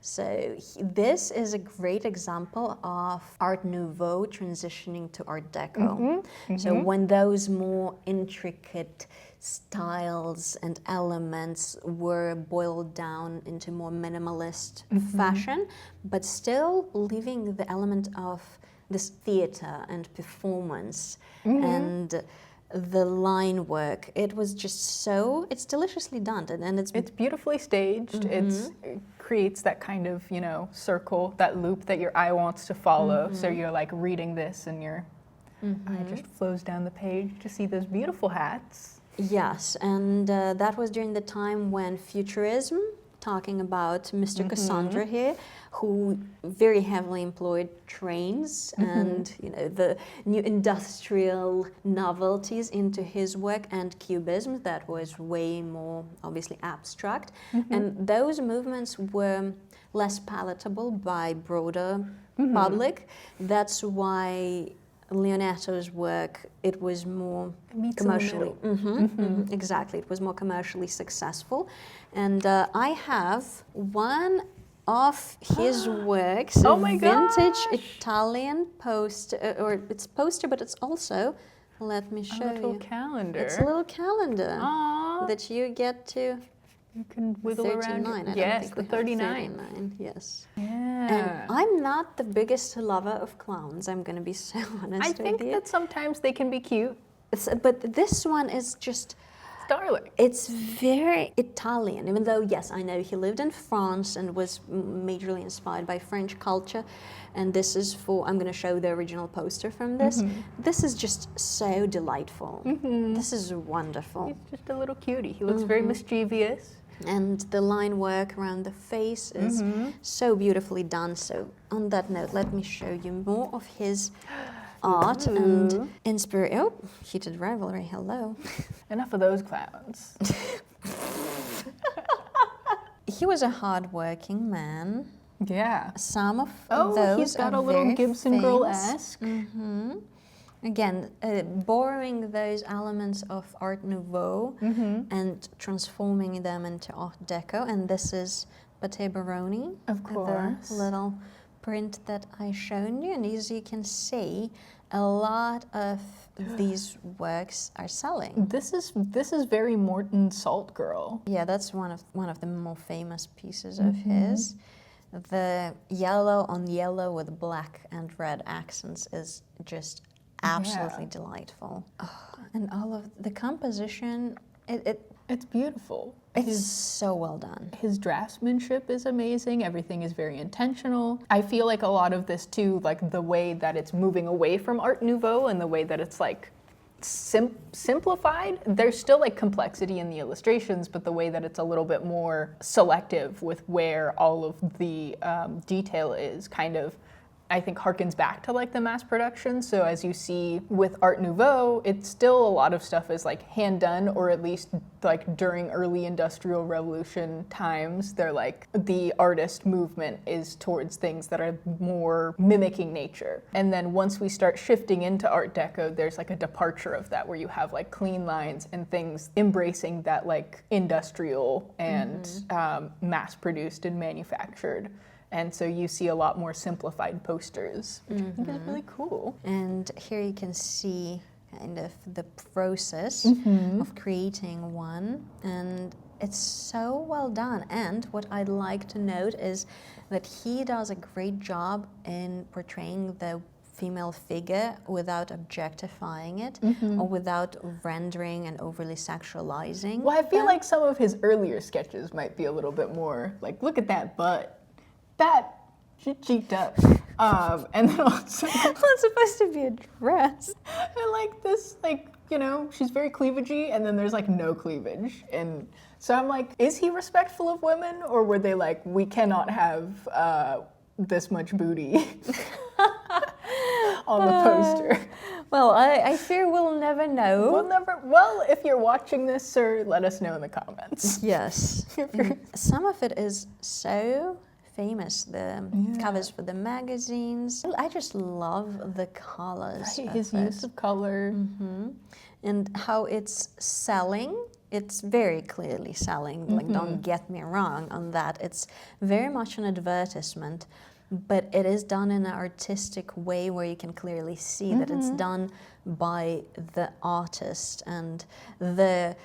So this is a great example of Art Nouveau transitioning to Art Deco. So when those more intricate styles and elements were boiled down into more minimalist fashion, but still leaving the element of this theater and performance and the line work. It was just it's deliciously done, and it's beautifully staged. It creates that kind of, circle, that loop that your eye wants to follow. So you're like reading this and your eye just flows down the page to see those beautiful hats. Yes, and that was during the time when Futurism, talking about Mr. Cassandra here, who very heavily employed trains and the new industrial novelties into his work, and Cubism that was way more obviously abstract. And those movements were less palatable by broader public. That's why Leonetto's work, it was more commercially, exactly, it was more commercially successful. And I have one of his works, oh my vintage gosh. Italian poster, or it's poster, but it's also, let me show you. A little calendar. It's a little calendar Aww. that you get to. You can wiggle 39, around. I Yes, don't the think we have 39. 39, yes. Yeah. And I'm not the biggest lover of clowns, I'm going to be so honest I with think you. that sometimes they can be cute. But this one is just Darling. It's very Italian, even though, yes, I know he lived in France and was majorly inspired by French culture. And this is I'm going to show the original poster from this. This is just so delightful. This is wonderful. He's just a little cutie. He looks very mischievous. And the line work around the face is so beautifully done. So on that note, let me show you more of his art and inspiration. Oh, he did Rivalry, hello. Enough of those clowns. He was a hard-working man. Yeah. Some of Oh, those he's got are a little very Gibson famous. Girl-esque. Again, borrowing those elements of Art Nouveau and transforming them into Art Deco. And this is Pate Baroni. Of course. The little print that I shown you. And as you can see, a lot of these works are selling. This is very Morton Salt Girl. Yeah, that's one of the more famous pieces of his. The yellow on yellow with black and red accents is just absolutely delightful. Oh, and all of the composition, It's beautiful. it's so well done. His draftsmanship is amazing. Everything is very intentional. I feel like a lot of this too, like the way that it's moving away from Art Nouveau and the way that it's like simplified. There's still like complexity in the illustrations, but the way that it's a little bit more selective with where all of the detail is kind of, I think, harkens back to like the mass production. So as you see with Art Nouveau, it's still a lot of stuff is like hand done, or at least like during early Industrial Revolution times, they're like the artist movement is towards things that are more mimicking nature. And then once we start shifting into Art Deco, there's like a departure of that where you have like clean lines and things embracing that like industrial and mass produced and manufactured. And so you see a lot more simplified posters, which I think is really cool. And here you can see kind of the process of creating one. And it's so well done. And what I'd like to note is that he does a great job in portraying the female figure without objectifying it or without rendering and overly sexualizing. Well, I feel them. like some of his earlier sketches might be a little bit more like, look at that butt. That, she cheeked up. And then also, It's supposed to be a dress. and like this, like, you know, she's very cleavagey, and then there's like no cleavage. And so I'm like, is he respectful of women, or were they like, we cannot have this much booty on the poster? Well, I fear we'll never know. Well, if you're watching this, sir, let us know in the comments. Yes. Some of it is so famous, the covers for the magazines. I just love the colors. Right, his use of color. And how it's selling. It's very clearly selling. Like, don't get me wrong on that. It's very much an advertisement, but it is done in an artistic way where you can clearly see that it's done by the artist, and the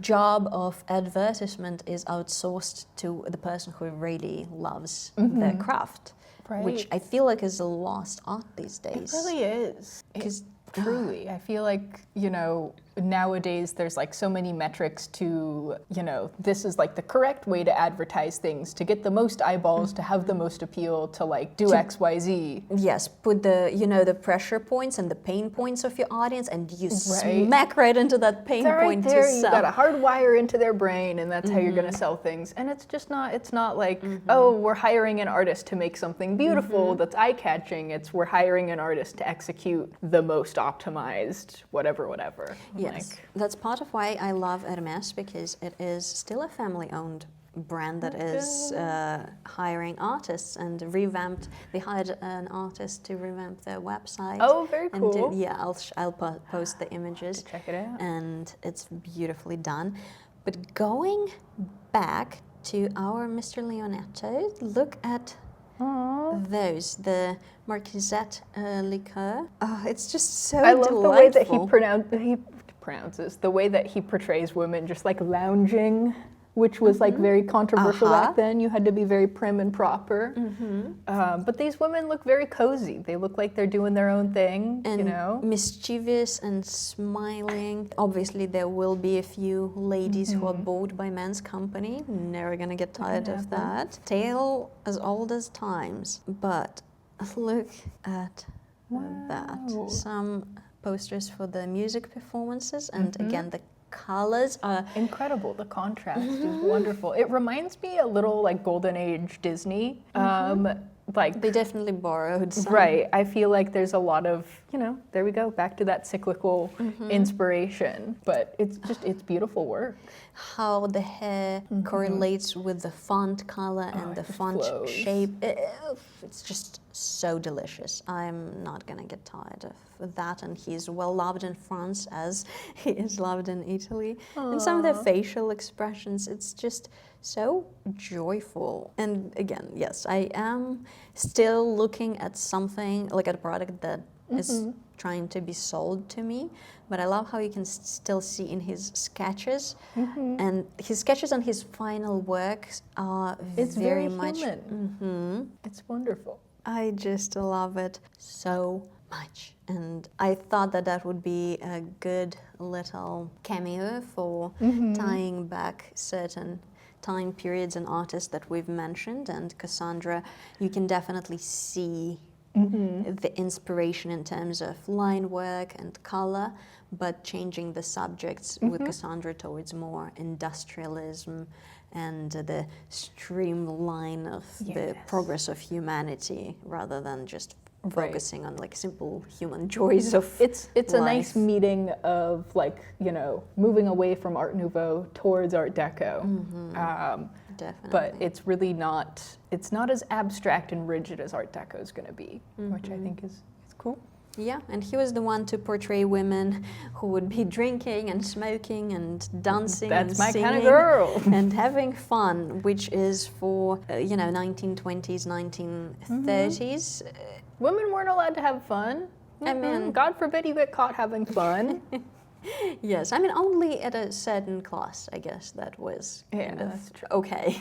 job of advertisement is outsourced to the person who really loves the craft, which I feel like is a lost art these days. It really is. Because truly, I feel like, you know, nowadays there's like so many metrics to, you know, this is like the correct way to advertise things, to get the most eyeballs, to have the most appeal, to like do X, Y, Z. Yes, put the, you know, the pressure points and the pain points of your audience, and you smack right into that pain point right there, to you sell. got a hard wire into their brain, and that's how you're going to sell things. And it's just not, it's not like, oh, we're hiring an artist to make something beautiful that's eye-catching. It's we're hiring an artist to execute the most optimized whatever. Yes, that's part of why I love Hermes, because it is still a family-owned brand that is hiring artists and revamped. They hired an artist to revamp their website. Oh, very and cool. I'll post the images. Check it out. And it's beautifully done. But going back to our Mr. Leonetto, look at those, the Marquisette liqueur. Oh, it's just so I love delightful. the way that he pronounces, the way that he portrays women just like lounging which was like very controversial Uh-huh. back then. You had to be very prim and proper. But these women look very cozy. They look like they're doing their own thing, And you know? mischievous and smiling. Obviously, there will be a few ladies who are bored by men's company. Never gonna get tired of that. Tale as old as times. But look at that. Wow. Some posters for the music performances, and again, the colors are Incredible. The contrast is wonderful. It reminds me a little like Golden Age Disney. Like they definitely borrowed some. right. I feel like there's a lot of, you know, there we go, back to that cyclical inspiration. But it's beautiful work. How the hair correlates with the font color and the it just font flows. shape. It's just so delicious. I'm not gonna get tired of that. And he's well loved in France as he is loved in Italy. And some of their facial expressions, it's just so joyful. And again, yes, I am still looking at something, like at a product that is trying to be sold to me. But I love how you can still see in his sketches, and his sketches and his final works are It's very very much. human. It's wonderful. I just love it so much, and I thought that that would be a good little cameo for tying back certain time periods and artists that we've mentioned. And Cassandra, you can definitely see the inspiration in terms of line work and color, but changing the subjects with Cassandra towards more industrialism and the streamline of the Yes. progress of humanity, rather than just Right. focusing on like simple human joys of It's a nice life. meeting of like, you know, moving away from Art Nouveau towards Art Deco. Definitely. But it's really not, it's not as abstract and rigid as Art Deco is going to be, which I think is cool. Yeah, and he was the one to portray women who would be drinking and smoking and dancing That's and my singing kind of girl. and having fun, which is for, 1920s, 1930s. Women weren't allowed to have fun. I mean- God forbid you get caught having fun. Yes, I mean, only at a certain class, I guess, that was Yeah, kind of that's true. okay.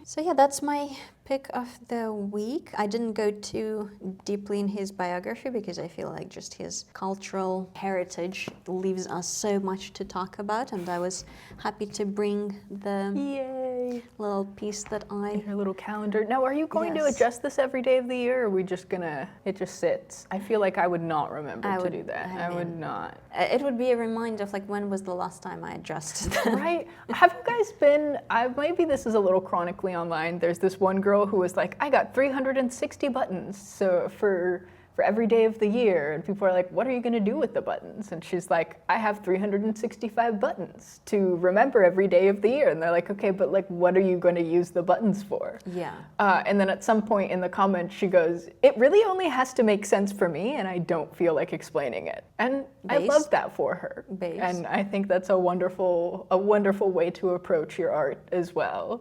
So yeah, that's my pick of the week. I didn't go too deeply in his biography because I feel like just his cultural heritage leaves us so much to talk about, and I was happy to bring the Yay. little piece that I... Your little calendar. Now, are you going to Yes. adjust this every day of the year, or are we just gonna, it just sits? I feel like I would not remember I to would- do that. I I would mean- not. It would be a reminder of like, when was the last time I adjusted them? Right? Have you guys been, maybe this is a little chronically online. There's this one girl who was like, I got 360 buttons so for every day of the year. And people are like, what are you going to do with the buttons? And she's like, I have 365 buttons to remember every day of the year. And they're like, okay, but like, what are you going to use the buttons for? Yeah. And then at some point in the comments, she goes, it really only has to make sense for me, and I don't feel like explaining it. And I Based. love that for her. Based. And I think that's a wonderful way to approach your art as well.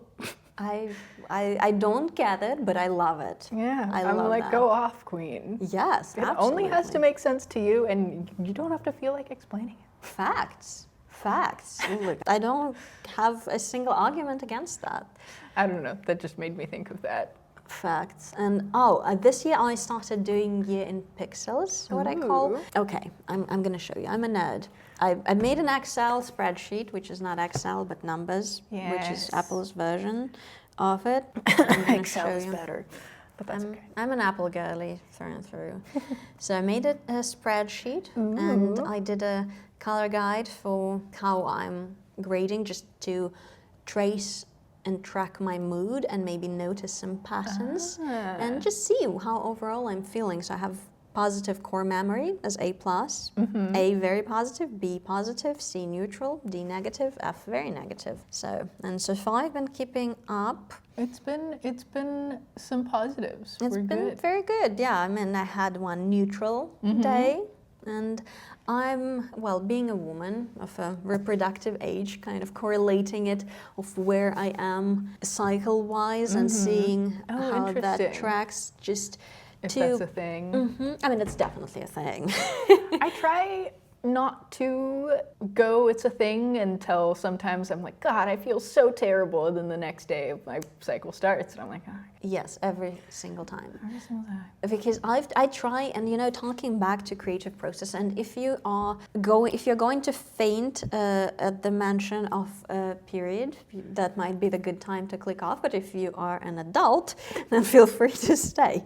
I don't get it, but I love it. Yeah, I I'm love like, that. go off, queen. Yes, It only has to make sense to you, and you don't have to feel like explaining it. Facts. Look, I don't have a single argument against that. I don't know, that just made me think of that. Facts. And this year I started doing year in pixels, what I call. Ooh. Okay, I'm gonna show you. I'm a nerd. I made an Excel spreadsheet, which is not Excel but numbers, which is Yes. Apple's version of it. I'm gonna Excel show is you. better, but that's okay. I'm an Apple girly through and through. So I made it a spreadsheet, and I did a color guide for how I'm grading, just to trace and track my mood and maybe notice some patterns and just see how overall I'm feeling. So I have positive core memory as A+, A very positive, B positive, C neutral, D negative, F very negative. So far I've been keeping up. It's been some positives. It's We're been good. very good, yeah. I mean, I had one neutral day, and I'm, well, being a woman of a reproductive age, kind of correlating it of where I am cycle-wise and seeing Oh, how that interesting. tracks just If to... that's a thing. I mean, it's definitely a thing. not to go, it's a thing, until sometimes I'm like, God, I feel so terrible. And then the next day my cycle starts and I'm like, Yes, every single time. every single time. Because I try, and talking back to creative process, and if you're going to faint at the mention of a period, that might be the good time to click off. But if you are an adult, then feel free to stay.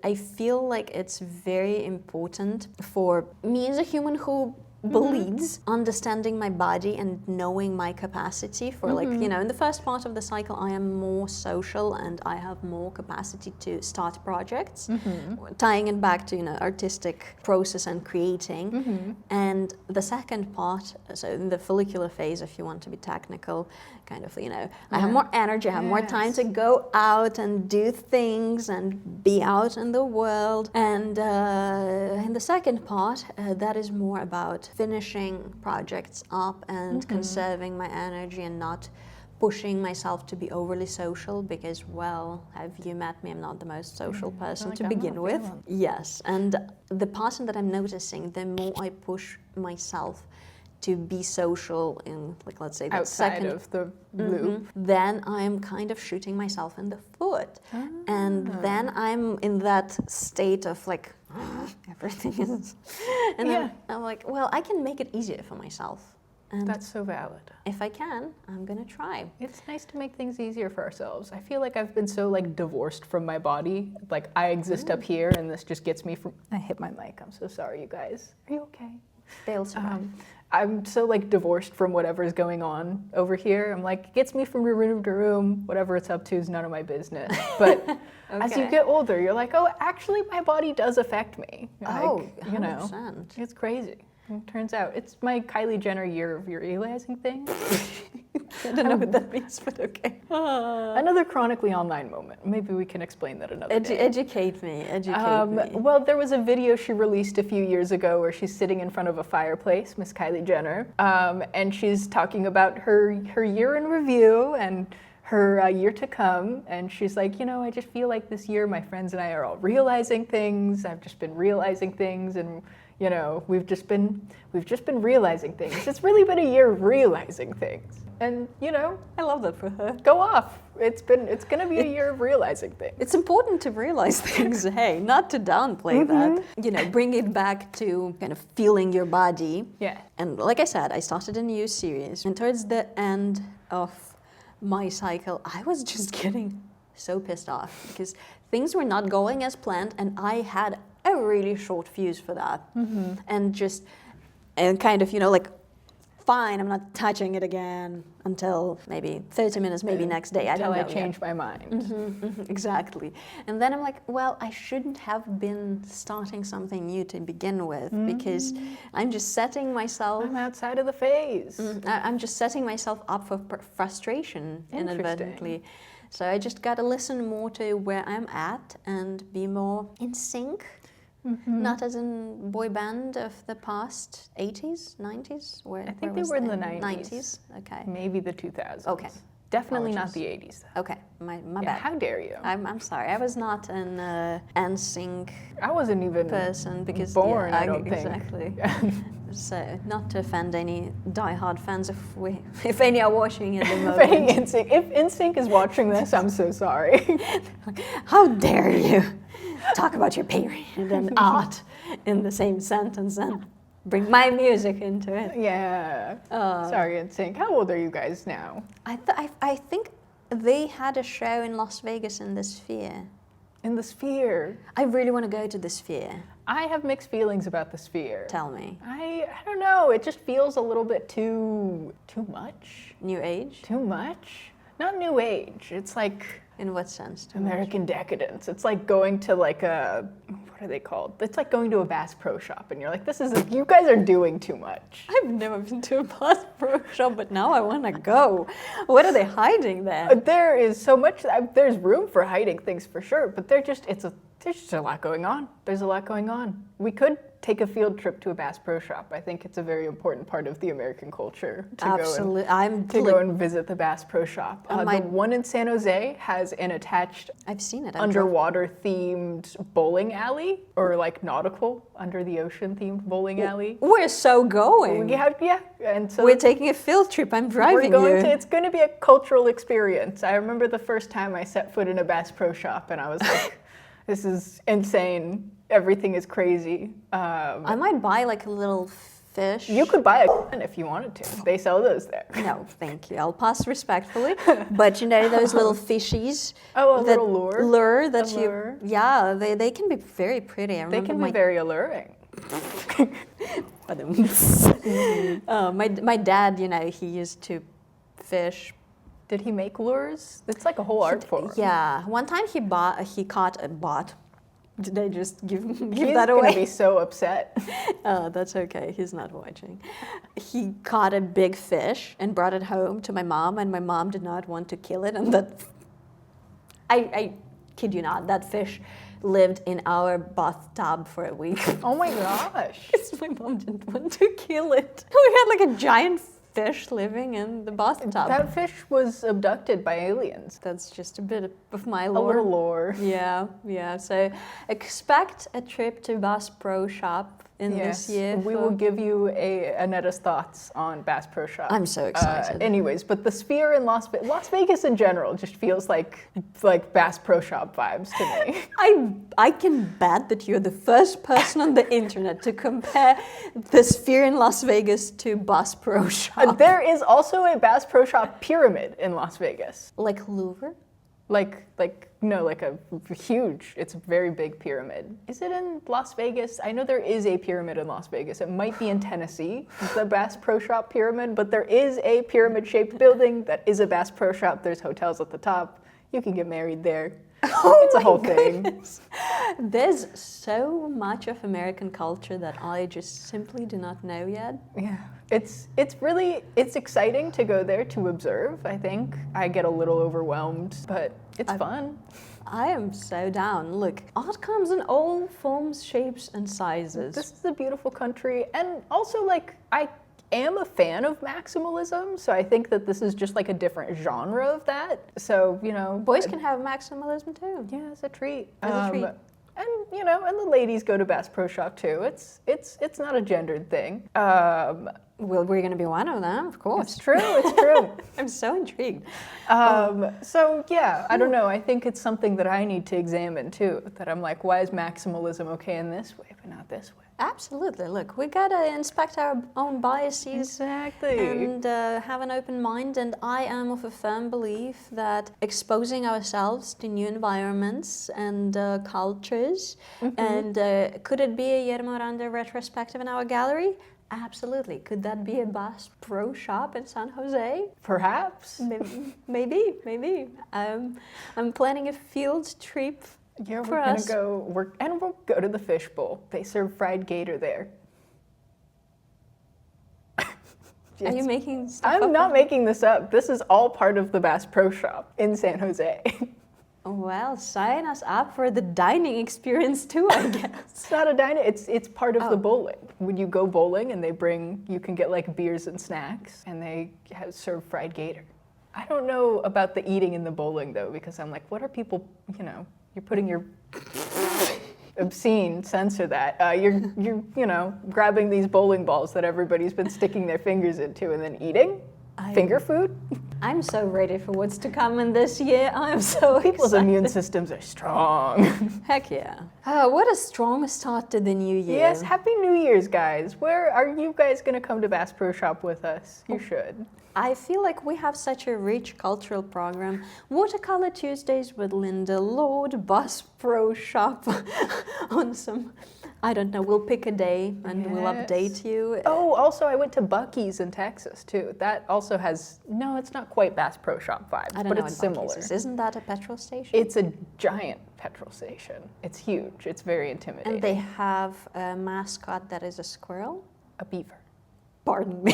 I feel like it's very important for me as a human who bleeds, understanding my body and knowing my capacity for in the first part of the cycle I am more social and I have more capacity to start projects, tying it back to artistic process and creating. And the second part, so in the follicular phase, if you want to be technical, kind of I have more energy, I have more time to go out and do things and be out in the world. And in the second part, that is more about finishing projects up and conserving my energy and not pushing myself to be overly social, because, well, have you met me? I'm not the most social person to begin with. Yes, and the pattern that I'm noticing, the more I push myself to be social in, like, let's say, the outside second of the loop, then I'm kind of shooting myself in the foot. And then I'm in that state of like, everything is, and then I'm like, well, I can make it easier for myself. And that's so valid. if I can, I'm gonna try. It's nice to make things easier for ourselves. I feel like I've been so divorced from my body. Like, I exist up here and this just gets me from, I hit my mic, I'm so sorry, you guys. Are you okay? They'll survive. I'm so divorced from whatever's going on over here. I'm like, it gets me from room to room. Whatever it's up to is none of my business. But as you get older, you're like, oh, actually, my body does affect me. Oh, 100%. It's crazy. It turns out it's my Kylie Jenner year of realizing things. I don't know what that means, but okay. Another chronically online moment. Maybe we can explain that another day. Educate me. Well, there was a video she released a few years ago where she's sitting in front of a fireplace, Miss Kylie Jenner, and she's talking about her year in review and her year to come, and she's like, I just feel like this year my friends and I are all realizing things. I've just been realizing things, and we've just been realizing things. It's really been a year of realizing things. And I love that for her. Go off. It's gonna be a year of realizing things. It's important to realize things, hey, not to downplay that. Bring it back to kind of feeling your body. Yeah. And like I said, I started a new series, and towards the end of my cycle, I was just getting so pissed off because things were not going as planned, and I had a really short fuse for that. And kind of, fine, I'm not touching it again until maybe 30 minutes, maybe next day. I don't know. Until I change my mind. Exactly. And then I'm like, well, I shouldn't have been starting something new to begin with, because I'm just setting myself... I'm outside of the phase. I'm just setting myself up for frustration inadvertently. So I just got to listen more to where I'm at and be more in sync. Not as in boy band of the past 80s, 90s? I think they were in the 90s. 90s? Okay.Maybe the 2000s. Okay. Definitely Apologies. Not the 80s, though. Okay, my bad. How dare you? I'm sorry. I was not an NSYNC I wasn't even person because born, I don't think. Exactly. So, not to offend any diehard fans if any are watching at the moment. If NSYNC is watching this, I'm so sorry. How dare you talk about your period and art in the same sentence and bring my music into it. Yeah. Sorry, NSYNC. How old are you guys now? I think they had a show in Las Vegas in the Sphere. In the Sphere. I really want to go to the Sphere. I have mixed feelings about the Sphere. Tell me. I don't know. It just feels a little bit too much. New age? Too much? Not new age. It's like... In what sense? American decadence. It's like going to what are they called? It's like going to a Bass Pro Shop and you're like, you guys are doing too much. I've never been to a Bass Pro Shop, but now I want to go. What are they hiding there? There is so much, there's room for hiding things for sure, but it's There's just a lot going on. There's a lot going on. We could take a field trip to a Bass Pro Shop. I think it's a very important part of the American culture to go and visit the Bass Pro Shop. The one in San Jose has an attached I've seen it. underwater themed bowling alley, or like nautical under the ocean themed bowling alley. We're so going. And so we're taking a field trip. I'm driving it's going to be a cultural experience. I remember the first time I set foot in a Bass Pro Shop and I was like, this is insane. Everything is crazy. I might buy like a little fish. You could buy a if you wanted to. They sell those there. No, thank you. I'll pass respectfully. But you know those little fishies. Oh, a little lure. Lure that lure. Yeah, they can be very pretty. They can be very alluring. My dad, you know, he used to fish. Did he make lures? It's like a whole art form. Yeah. One time he caught a bot. Did I just give that away? He's gonna be so upset. That's okay. He's not watching. He caught a big fish and brought it home to my mom, and my mom did not want to kill it. And I kid you not, that fish lived in our bathtub for a week. Oh my gosh. Because my mom didn't want to kill it. We had like a giant fish living in the bathtub. That fish was abducted by aliens. That's just a bit of my lore. A little lore. Yeah. So expect a trip to Bass Pro Shop this year. We will give you Anetta's thoughts on Bass Pro Shop. I'm so excited. Anyways, but the Sphere in Las Vegas in general just feels like Bass Pro Shop vibes to me. I can bet that you're the first person on the internet to compare the Sphere in Las Vegas to Bass Pro Shop. There is also a Bass Pro Shop pyramid in Las Vegas. Like Louvre? Like a huge, it's a very big pyramid. Is it in Las Vegas? I know there is a pyramid in Las Vegas. It might be in Tennessee, the Bass Pro Shop pyramid, but there is a pyramid-shaped building that is a Bass Pro Shop. There's hotels at the top. You can get married there. It's a whole thing. There's so much of American culture that I just simply do not know yet. Yeah. It's exciting to go there to observe, I think. I get a little overwhelmed, but it's fun. I am so down. Look, art comes in all forms, shapes, and sizes. This is a beautiful country, and also I am a fan of maximalism, so I think that this is just like a different genre of that. So, boys can have maximalism too. Yeah, it's a treat. It's a treat. And the ladies go to Bass Pro Shop too. It's not a gendered thing. Well, we're going to be one of them, of course. It's true. I'm so intrigued. So yeah, I don't know. I think it's something that I need to examine too. That I'm like, why is maximalism okay in this way, but not this way? Absolutely. Look, we got to inspect our own biases. Exactly. And have an open mind. And I am of a firm belief that exposing ourselves to new environments and cultures, and could it be a Guillermo Aranda retrospective in our gallery? Absolutely. Could that be a Bass Pro Shop in San Jose? Perhaps. Maybe. I'm planning a field trip. Yeah, we'll go to the Fish Bowl. They serve fried gator there. Are you making stuff I'm up? not making this up. This is all part of the Bass Pro Shop in San Jose. Well, sign us up for the dining experience too, I guess. It's not a dining, it's part of the bowling. When you go bowling and you can get like beers and snacks, and they serve fried gator. I don't know about the eating in the bowling though, because I'm like, what are people, you're putting your obscene, censor that. You're grabbing these bowling balls that everybody's been sticking their fingers into and then eating? Finger food? I'm so ready for what's to come in this year. I'm so People's excited. immune systems are strong. Heck yeah. What a strong start to the new year. Yes, Happy New Year's, guys. Where are you guys going to come to Bass Pro Shop with us? You should. I feel like we have such a rich cultural program. Watercolor Tuesdays with Linda Lord, Bass Pro Shop on some... I don't know, we'll pick a day and we'll update you. Oh, also I went to Buc-ee's in Texas too. That also has, it's not quite Bass Pro Shop vibes, but it's similar. Isn't that a petrol station? It's a giant petrol station. It's huge. It's very intimidating. And they have a mascot that is a squirrel? A beaver. Pardon me.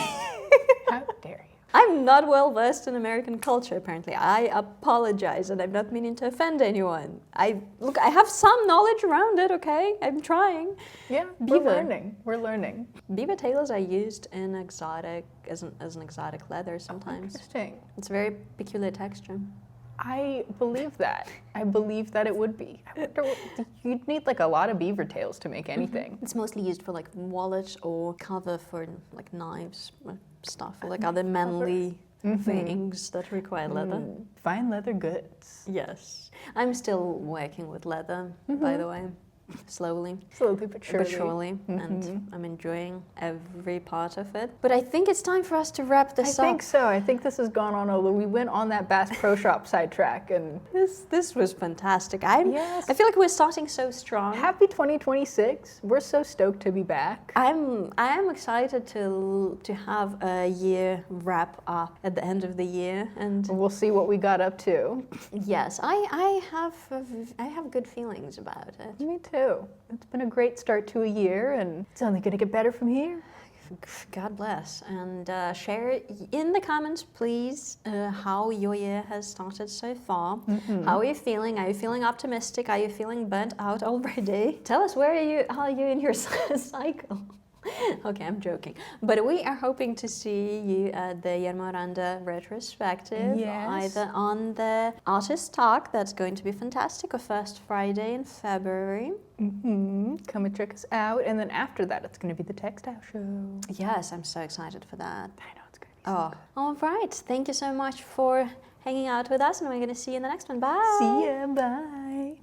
How dare you? I'm I'm not well versed in American culture, apparently. I apologize, and I'm not meaning to offend anyone. I have some knowledge around it, okay? I'm trying. Yeah, Beaver. We're learning. Beaver tails are used in as an exotic leather sometimes. Interesting. It's a very peculiar texture. I believe that. I believe that it would be. I wonder you'd need like a lot of beaver tails to make anything. It's mostly used for like wallets or cover for like knives or stuff, or like other manly things that require leather. Fine leather goods. Yes. I'm still working with leather, by the way. Slowly Slowly but surely. And I'm enjoying every part of it. But I think it's time for us to wrap this up. I think so. I think this has gone on we went on that Bass Pro Shop sidetrack, and This was fantastic. Yes. I feel like we're starting so strong. happy 2026. We're so stoked to be back. I am excited to have a year wrap up at the end of the year, and We'll see what we got up to. yes, I have good feelings about it. Me too. It's been a great start to a year, and it's only going to get better from here. God bless. And share in the comments, please, how your year has started so far. How are you feeling? Are you feeling optimistic? Are you feeling burnt out already? Tell us, where are you in your cycle? Okay, I'm joking. But we are hoping to see you at the Yermoranda retrospective, Yes. either on the Artist Talk, that's going to be fantastic, or first Friday in February. Come and check us out, and then after that, it's going to be the Textile Show. Yes, I'm so excited for that. I know it's going to be so All right. Thank you so much for hanging out with us, and we're going to see you in the next one. Bye. See ya, bye.